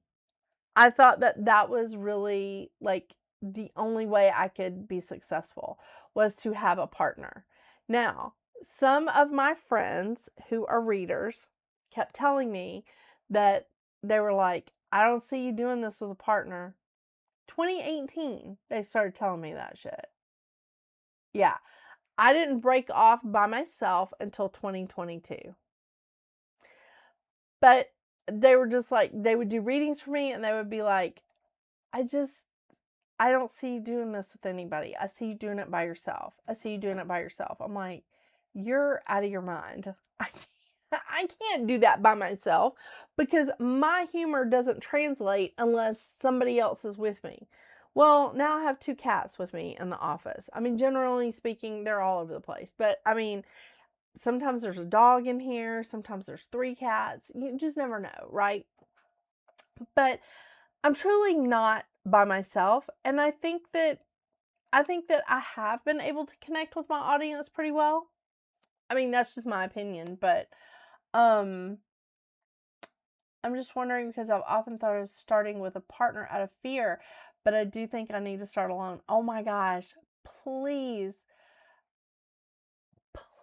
A: I thought that that was really like the only way I could be successful was to have a partner. Now, some of my friends who are readers kept telling me that they were like, I don't see you doing this with a partner. 2018, they started telling me that shit. Yeah, I didn't break off by myself until 2022. But they were just like, they would do readings for me and they would be like, I don't see you doing this with anybody. I see you doing it by yourself. I see you doing it by yourself. I'm like, you're out of your mind. I can't do that by myself because my humor doesn't translate unless somebody else is with me. Well, now I have 2 cats with me in the office. I mean, generally speaking, they're all over the place. But I mean, sometimes there's a dog in here. Sometimes there's 3 cats. You just never know, right? But I'm truly not by myself. And I think that I have been able to connect with my audience pretty well. I mean, that's just my opinion, but I'm just wondering because I've often thought of starting with a partner out of fear, but I do think I need to start alone. Oh my gosh, please,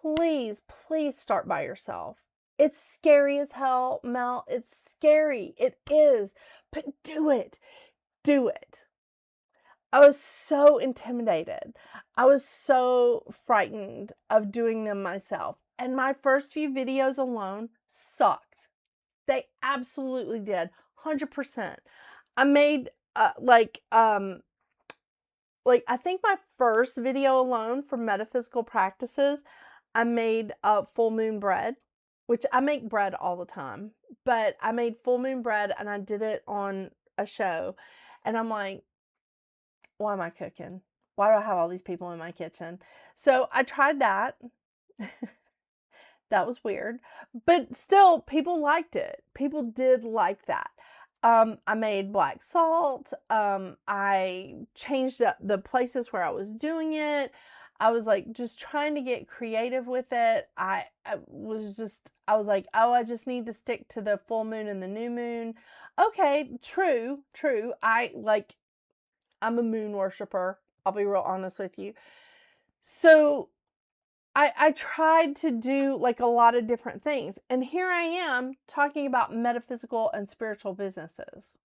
A: please start by yourself. It's scary as hell, Mel. It's scary. It is. But do it. Do it. I was so intimidated. I was so frightened of doing them myself. And my first few videos alone sucked. They absolutely did. 100%. I made I think my first video alone for metaphysical practices, I made full moon bread, which I make bread all the time, but I made full moon bread and I did it on a show. And I'm like, why am I cooking? Why do I have all these people in my kitchen? So I tried that. That was weird, but still people liked it. People did like that. I made black salt. I changed up the places where I was doing it. I was like just trying to get creative with it. I was like, oh, I just need to stick to the full moon and the new moon. Okay, true. I'm a moon worshiper. I'll be real honest with you. So I tried to do like a lot of different things. And here I am talking about metaphysical and spiritual businesses.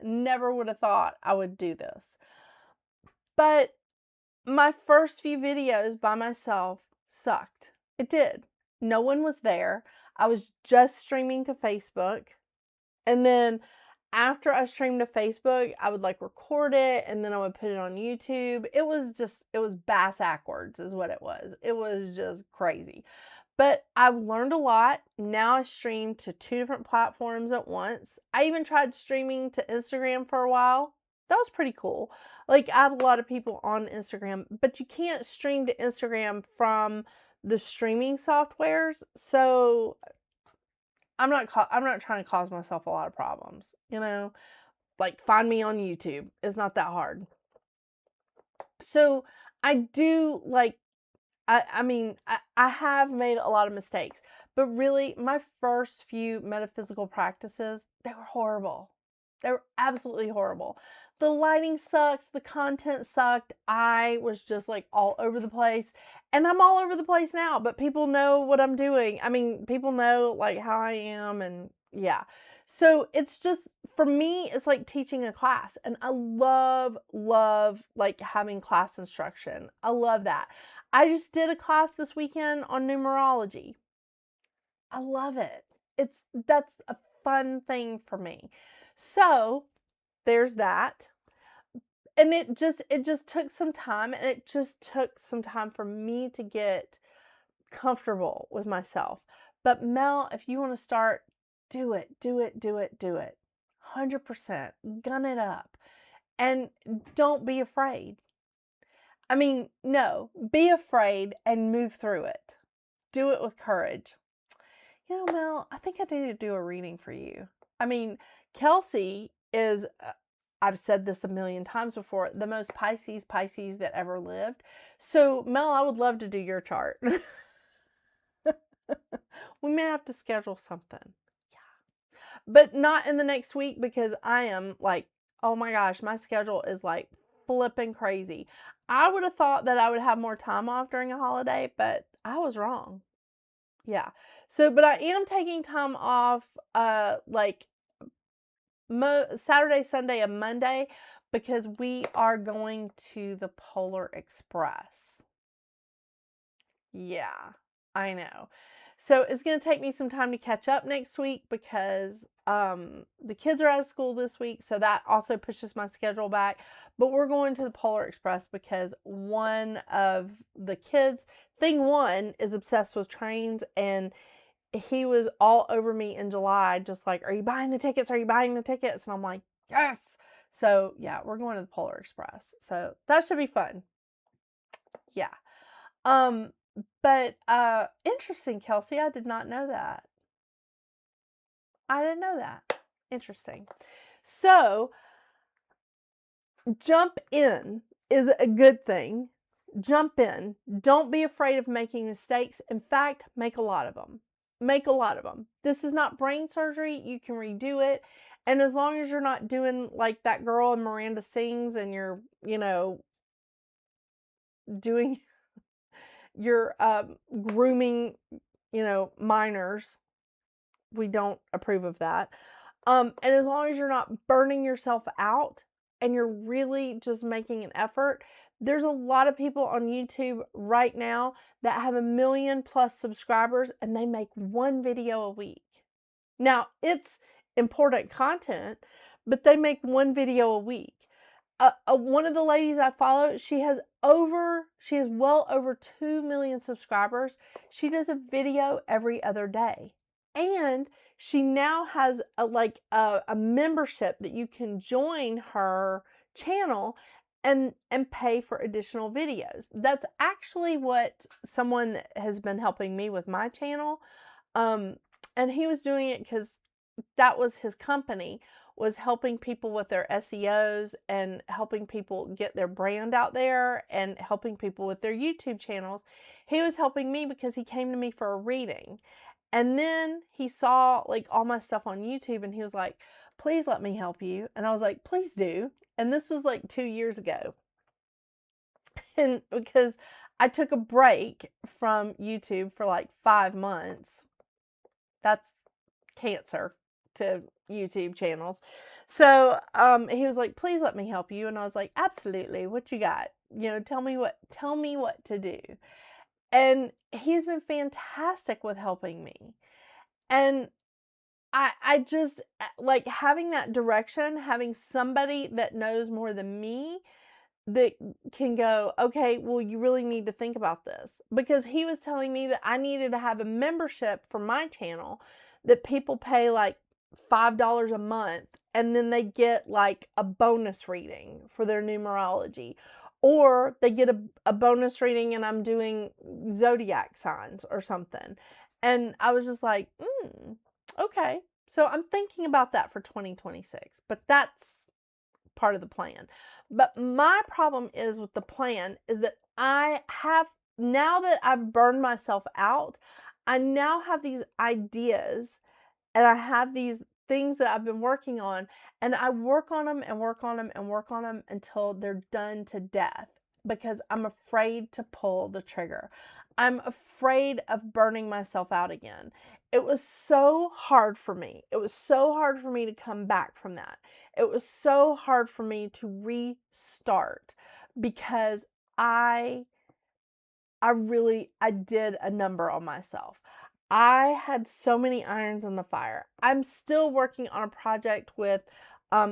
A: Never would have thought I would do this. But my first few videos by myself sucked. It did. No one was there. I was just streaming to Facebook. And then after I streamed to Facebook, I would like record it and then I would put it on YouTube. It was bass backwards is what it was. It was just crazy. But I've learned a lot. Now I stream to 2 different platforms at once. I even tried streaming to Instagram for a while. That was pretty cool. Like I have a lot of people on Instagram, but you can't stream to Instagram from the streaming softwares. So I'm not trying to cause myself a lot of problems, you know? Like find me on YouTube. It's not that hard. So I do like I have made a lot of mistakes, but really my first few metaphysical practices, they were horrible. They were absolutely horrible. The lighting sucked, the content sucked. I was just like all over the place. And I'm all over the place now, but people know what I'm doing. I mean, people know like how I am and yeah. So it's just, for me, it's like teaching a class. And I love like having class instruction. I love that. I just did a class this weekend on numerology. I love it. That's a fun thing for me. So there's that. And it just took some time, and it just took some time for me to get comfortable with myself. But Mel, if you want to start, do it. 100%. Gun it up. And don't be afraid. I mean, no, be afraid and move through it. Do it with courage. You know, Mel, I think I need to do a reading for you. I mean, Kelsey is, I've said this a million times before, the most Pisces that ever lived. So, Mel, I would love to do your chart. We may have to schedule something. Yeah. But not in the next week because I am like, oh my gosh, my schedule is like flipping crazy. I would have thought that I would have more time off during a holiday, but I was wrong. Yeah. So, but I am taking time off, like Saturday, Sunday, and Monday because we are going to the Polar Express. Yeah, I know. So it's going to take me some time to catch up next week because the kids are out of school this week. So that also pushes my schedule back. But we're going to the Polar Express because one of the kids, thing one, is obsessed with trains. And he was all over me in July, just like, are you buying the tickets? Are you buying the tickets? And I'm like, yes. So yeah, we're going to the Polar Express. So that should be fun. Yeah. Um, but interesting, Kelsey. I did not know that. I didn't know that. Interesting. So, jump in is a good thing. Jump in. Don't be afraid of making mistakes. In fact, make a lot of them. Make a lot of them. This is not brain surgery. You can redo it. And as long as you're not doing like that girl in Miranda Sings and you're, doing your grooming, minors, we don't approve of that. And as long as you're not burning yourself out and you're really just making an effort, there's a lot of people on YouTube right now that have 1 million+ subscribers and they make one video a week. Now, it's important content, but they make one video a week. One of the ladies I follow, she has well over 2 million subscribers. She does a video every other day. And she now has a membership that you can join her channel and pay for additional videos. That's actually what someone has been helping me with my channel. And he was doing it because that was his company, was helping people with their SEOs and helping people get their brand out there and helping people with their YouTube channels. He was helping me because he came to me for a reading. And then he saw like all my stuff on YouTube and he was like, please let me help you. And I was like, please do. And this was like 2 years ago. And because I took a break from YouTube for like 5 months, that's cancer to YouTube channels. So he was like, please let me help you. And I was like, absolutely. What you got? Tell me what to do. And he's been fantastic with helping me. And I just like having that direction, having somebody that knows more than me that can go, okay, well, you really need to think about this. Because he was telling me that I needed to have a membership for my channel that people pay like $5 a month and then they get like a bonus reading for their numerology. Or they get a bonus reading and I'm doing zodiac signs or something. And I was just like, okay. So I'm thinking about that for 2026, but that's part of the plan. But my problem is with the plan is that now that I've burned myself out, I now have these ideas and I have these things that I've been working on, and I work on them and work on them and work on them until they're done to death because I'm afraid to pull the trigger. I'm afraid of burning myself out again. It was so hard for me. It was so hard for me to come back from that. It was so hard for me to restart because I did a number on myself. I had so many irons in the fire. I'm still working on a project with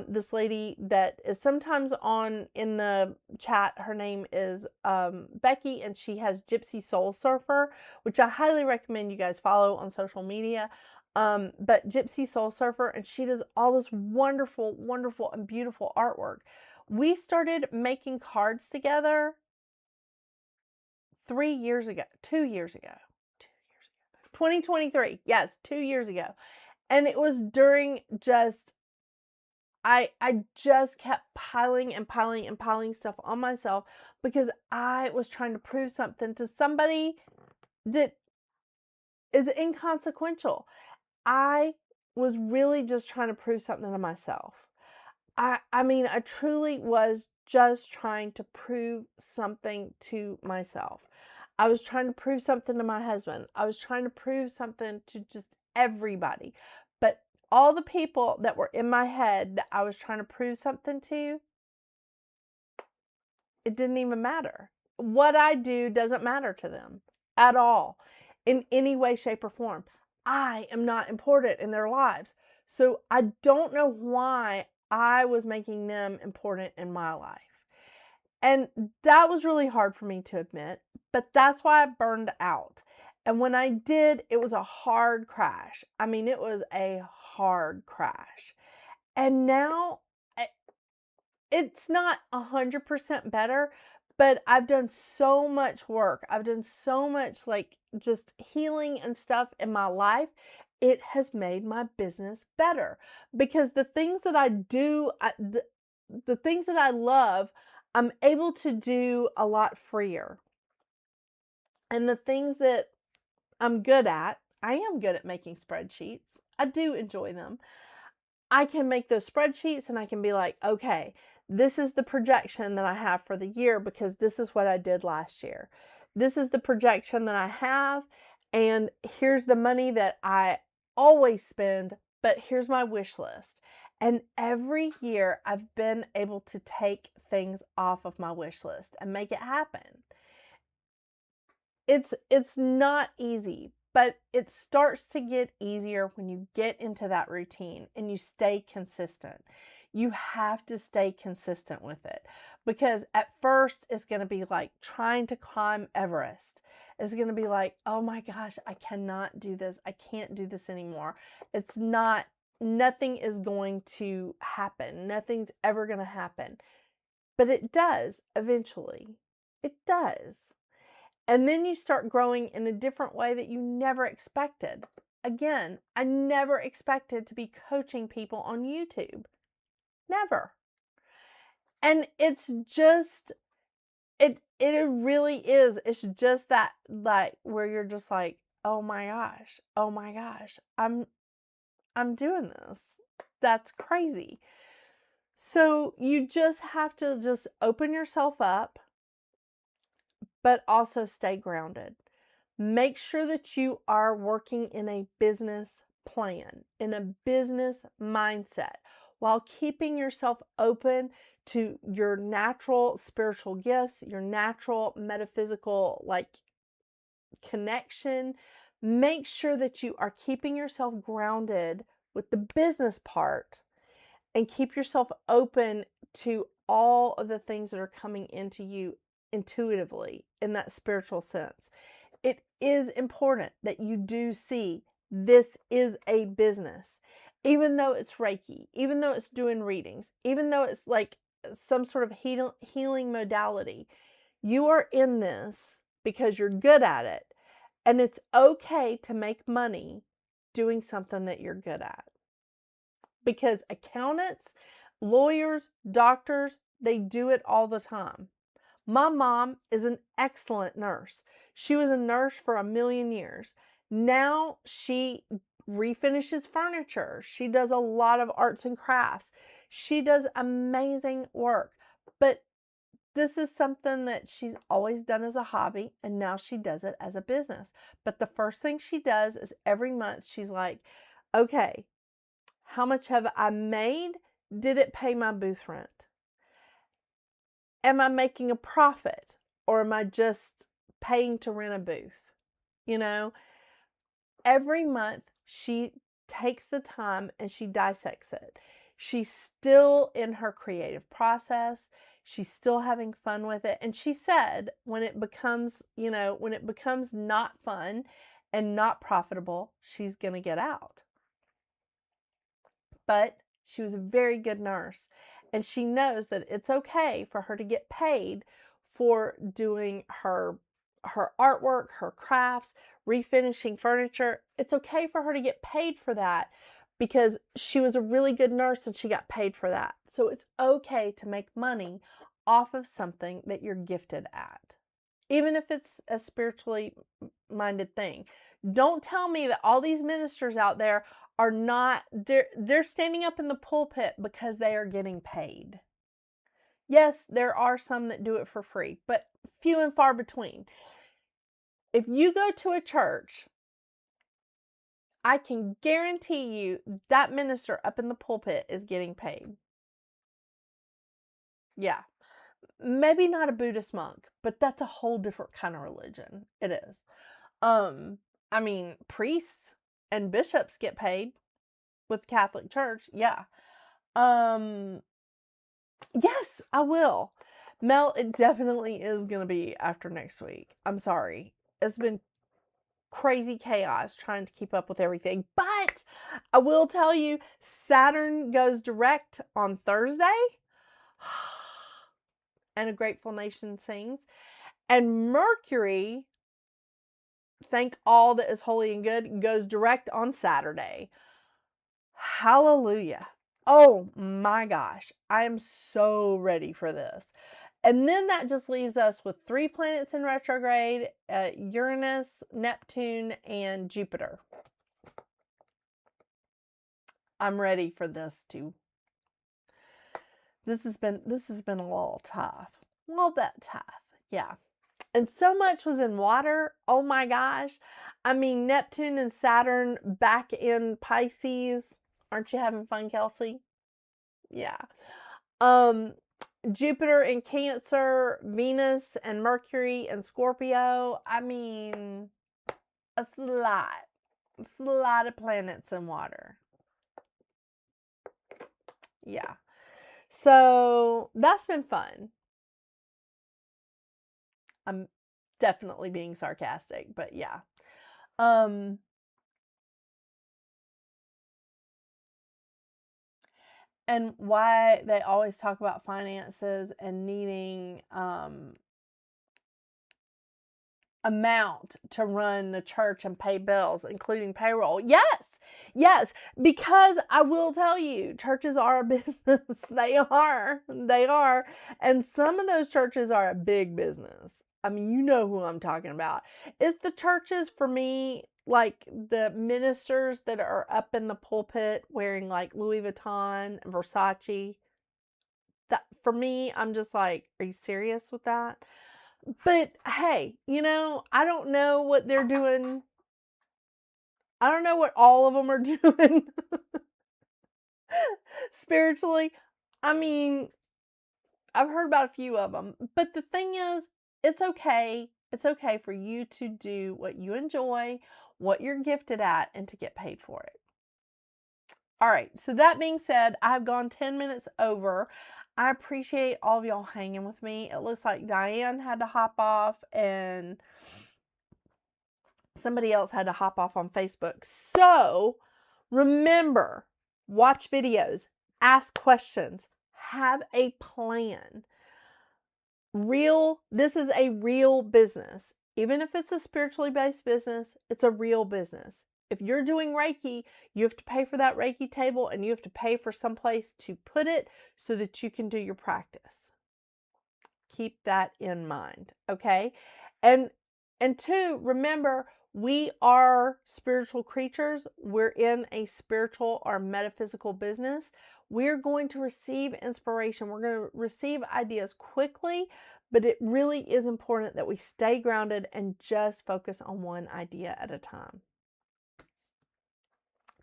A: this lady that is sometimes on in the chat. Her name is Becky, and she has Gypsy Soul Surfer, which I highly recommend you guys follow on social media. But Gypsy Soul Surfer, and she does all this wonderful, wonderful, and beautiful artwork. We started making cards together 3 years ago, 2 years ago, 2023. Yes, 2 years ago. And it was during just, I just kept piling and piling and piling stuff on myself because I was trying to prove something to somebody that is inconsequential. I was really just trying to prove something to myself. I mean, I truly was just trying to prove something to myself. I was trying to prove something to my husband. I was trying to prove something to just everybody. But all the people that were in my head that I was trying to prove something to, it didn't even matter. What I do doesn't matter to them at all, in any way, shape, or form. I am not important in their lives. So I don't know why I was making them important in my life. And that was really hard for me to admit, but that's why I burned out. And when I did, it was a hard crash. I mean, it was a hard crash. And now it's not 100% better, but I've done so much work. I've done so much like just healing and stuff in my life. It has made my business better because the things that I do, the things that I love, I'm able to do a lot freer. And the things that I'm good at, I am good at making spreadsheets. I do enjoy them. I can make those spreadsheets and I can be like, okay, this is the projection that I have for the year because this is what I did last year. This is the projection that I have, and here's the money that I always spend, but here's my wish list. And every year I've been able to take things off of my wish list and make it happen. It's not easy, but it starts to get easier when you get into that routine and you stay consistent. You have to stay consistent with it because at first it's going to be like trying to climb Everest. It's going to be like, oh my gosh, I cannot do this. I can't do this anymore. It's not, nothing is going to happen. Nothing's ever going to happen. But it does eventually. It does. And then you start growing in a different way that you never expected. Again, I never expected to be coaching people on YouTube. Never. And it's just, it really is. It's just that, like, where you're just like, oh my gosh, I'm doing this. That's crazy. So you just have to just open yourself up, but also stay grounded. Make sure that you are working in a business plan, in a business mindset, while keeping yourself open to your natural spiritual gifts, your natural metaphysical connection. Make sure that you are keeping yourself grounded with the business part and keep yourself open to all of the things that are coming into you intuitively in that spiritual sense. It is important that you do see this is a business, even though it's Reiki, even though it's doing readings, even though it's like some sort of healing modality. You are in this because you're good at it, and it's okay to make money doing something that you're good at. Because accountants, lawyers, doctors, they do it all the time. My mom is an excellent nurse. She was a nurse for 1,000,000 years. Now she refinishes furniture. She does a lot of arts and crafts. She does amazing work. But this is something that she's always done as a hobby, and now she does it as a business. But the first thing she does is every month she's like, okay, how much have I made? Did it pay my booth rent? Am I making a profit, or am I just paying to rent a booth? You know, every month she takes the time and she dissects it. She's still in her creative process. She's still having fun with it. And she said when it becomes, when it becomes not fun and not profitable, she's going to get out. But she was a very good nurse, and she knows that it's okay for her to get paid for doing her her artwork, her crafts, refinishing furniture. It's okay for her to get paid for that because she was a really good nurse and she got paid for that. So it's okay to make money off of something that you're gifted at, even if it's a spiritually minded thing. Don't tell me that all these ministers out there are not, they're standing up in the pulpit because they are getting paid. Yes, there are some that do it for free, but few and far between. If you go to a church, I can guarantee you that minister up in the pulpit is getting paid. Yeah. Maybe not a Buddhist monk, but that's a whole different kind of religion. It is. I mean, priests and bishops get paid with the Catholic Church. Yeah. Yes, I will. Mel, it definitely is going to be after next week. I'm sorry. It's been crazy chaos trying to keep up with everything. But I will tell you, Saturn goes direct on Thursday. And A Grateful Nation Sings. And Mercury, thank all that is holy and good, goes direct on Saturday. Hallelujah. Oh my gosh. I am so ready for this. And then that just leaves us with 3 planets in retrograde, Uranus, Neptune, and Jupiter. I'm ready for this too. This has been a little tough. A little bit tough. Yeah. And so much was in water. Oh my gosh. I mean, Neptune and Saturn back in Pisces. Aren't you having fun, Kelsey? Yeah. Jupiter in Cancer, Venus and Mercury in Scorpio. I mean, it's a lot. It's a lot of planets in water. Yeah. So that's been fun. I'm definitely being sarcastic, but yeah. And why they always talk about finances and needing amount to run the church and pay bills, including payroll. Yes, because I will tell you, churches are a business. They are. And some of those churches are a big business. I mean, you know who I'm talking about. It's the churches, for me, like the ministers that are up in the pulpit wearing like Louis Vuitton, Versace. That, for me, I'm just like, are you serious with that? But hey, I don't know what they're doing. I don't know what all of them are doing spiritually. I mean, I've heard about a few of them. But the thing is, it's okay. It's okay for you to do what you enjoy, what you're gifted at, and to get paid for it. All right. So that being said, I've gone 10 minutes over. I appreciate all of y'all hanging with me. It looks like Diane had to hop off and somebody else had to hop off on Facebook. So remember, watch videos, ask questions, have a plan. This is a real business. Even if it's a spiritually based business, it's a real business. If you're doing Reiki, you have to pay for that Reiki table and you have to pay for some place to put it so that you can do your practice. Keep that in mind, okay? And two, remember, we are spiritual creatures. We're in a spiritual or metaphysical business. We're going to receive inspiration. We're going to receive ideas quickly, but it really is important that we stay grounded and just focus on one idea at a time.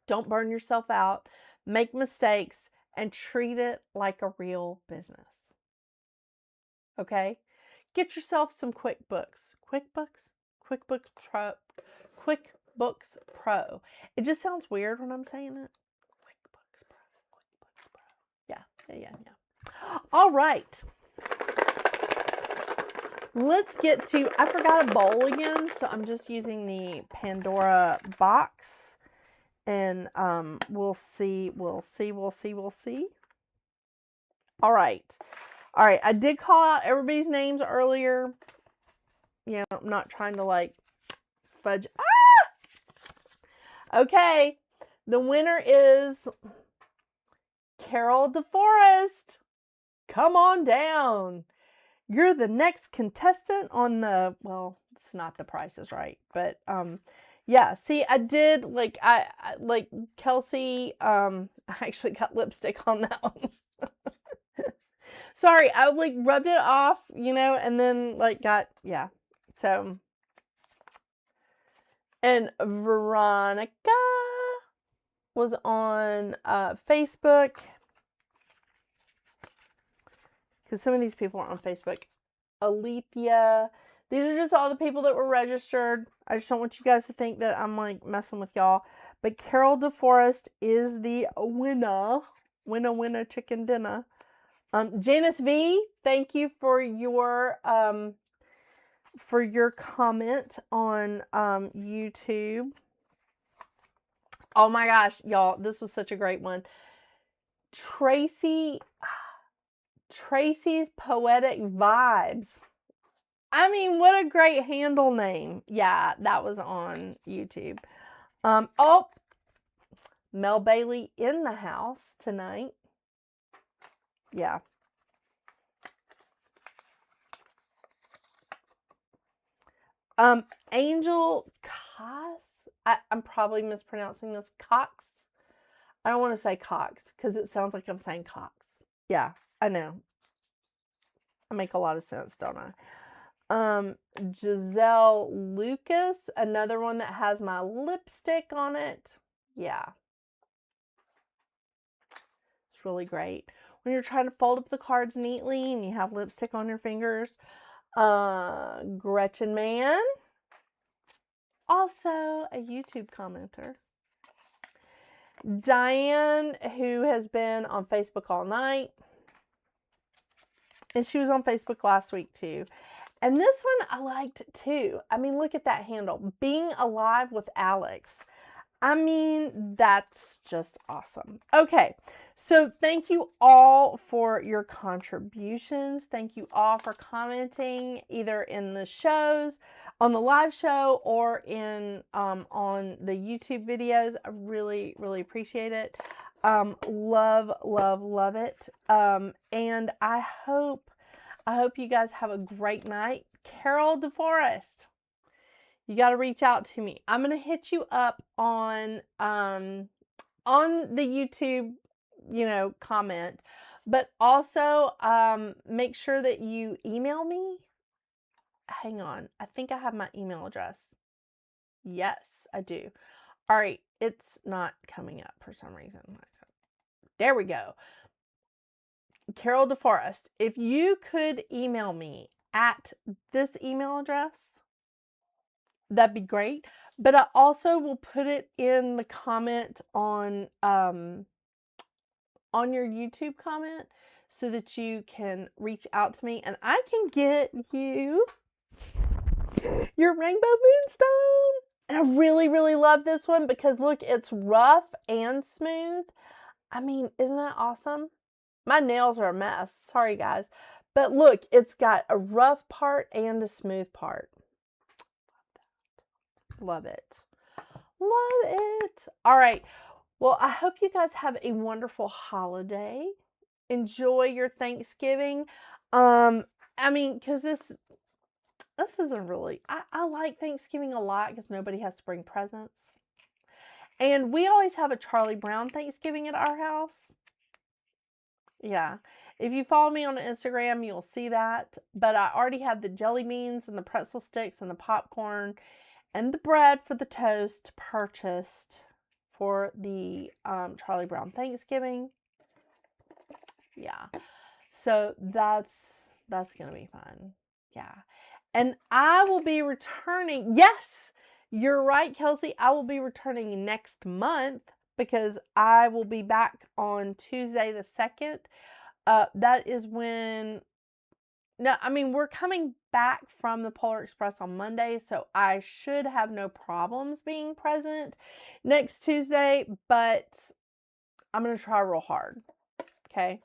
A: Don't burn yourself out, make mistakes, and treat it like a real business. Okay? Get yourself some QuickBooks. QuickBooks Pro. It just sounds weird when I'm saying it. QuickBooks Pro. Yeah. All right. Let's get to, I forgot a bowl again, so I'm just using the Pandora box. And we'll see. All right. I did call out everybody's names earlier. you know, I'm not trying to like fudge. Okay. The winner is Carol DeForest. Come on down. You're the next contestant on the, well, it's not The Price is Right, but yeah, see, I did like like Kelsey, I actually got lipstick on that one. Sorry, I like rubbed it off, you know, and then like got, yeah. So, and Veronica was on Facebook, because some of these people are on Facebook. Alethea. These are just all the people that were registered. I just don't want you guys to think that I'm like messing with y'all. But Carol DeForest is the winner. Winner chicken dinner. Janice V, thank you for your comment on YouTube. Oh my gosh, y'all, this was such a great one. Tracy's Poetic Vibes. I mean, what a great handle name. Yeah, that was on YouTube. Oh, Mel Bailey in the house tonight. Yeah. Angel Cox. I'm probably mispronouncing this. Cox. I don't want to say Cox because it sounds like I'm saying Cox. Yeah, I know. I make a lot of sense, don't I? Giselle Lucas, another one that has my lipstick on it. Yeah. It's really great. When you're trying to fold up the cards neatly and you have lipstick on your fingers. Gretchen Mann. Also a YouTube commenter. Diane, who has been on Facebook all night. And she was on Facebook last week too. And this one I liked too. I mean, look at that handle. Being Alive with Alex. I mean, that's just awesome. Okay, so thank you all for your contributions. Thank you all for commenting either in the shows, on the live show, or in on the YouTube videos. I really, really appreciate it. Love, love, love it. And I hope you guys have a great night. Carol DeForest, you got to reach out to me. I'm going to hit you up on the YouTube, you know, comment, but also make sure that you email me. Hang on. I think I have my email address. Yes, I do. All right. It's not coming up for some reason. There we go. Carol DeForest, if you could email me at this email address, that'd be great. But I also will put it in the comment on your YouTube comment so that you can reach out to me and I can get you your rainbow moonstone. And I really, really love this one because look, it's rough and smooth. I mean, isn't that awesome? My nails are a mess. Sorry, guys. But look, it's got a rough part and a smooth part. Love it. Love it. All right. Well, I hope you guys have a wonderful holiday. Enjoy your Thanksgiving. I mean, because this isn't really, I like Thanksgiving a lot because nobody has to bring presents. And we always have a Charlie Brown Thanksgiving at our house. Yeah. If you follow me on Instagram, you'll see that. But I already have the jelly beans and the pretzel sticks and the popcorn and the bread for the toast purchased for the Charlie Brown Thanksgiving. Yeah. So that's going to be fun. Yeah. And I will be returning. Yes, you're right, Kelsey. I will be returning next month because I will be back on Tuesday the 2nd. That is when, no, I mean, we're coming back from the Polar Express on Monday, so I should have no problems being present next Tuesday, but I'm going to try real hard, okay,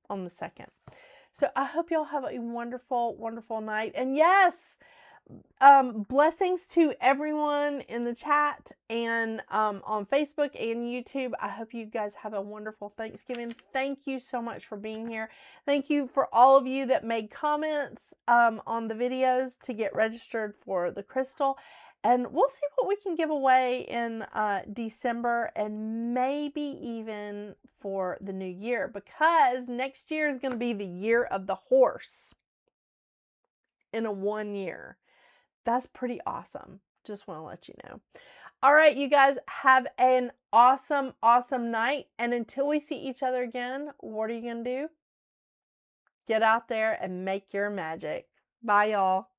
A: on the 2nd. So I hope y'all have a wonderful, wonderful night. And yes, Blessings to everyone in the chat and on Facebook and YouTube. I hope you guys have a wonderful Thanksgiving. Thank you so much for being here. Thank you for all of you that made comments on the videos to get registered for the crystal. And we'll see what we can give away in December and maybe even for the new year, because next year is going to be the year of the horse in a 1 year. That's pretty awesome. Just want to let you know. All right, you guys, have an awesome, awesome night. And until we see each other again, what are you going to do? Get out there and make your magic. Bye, y'all.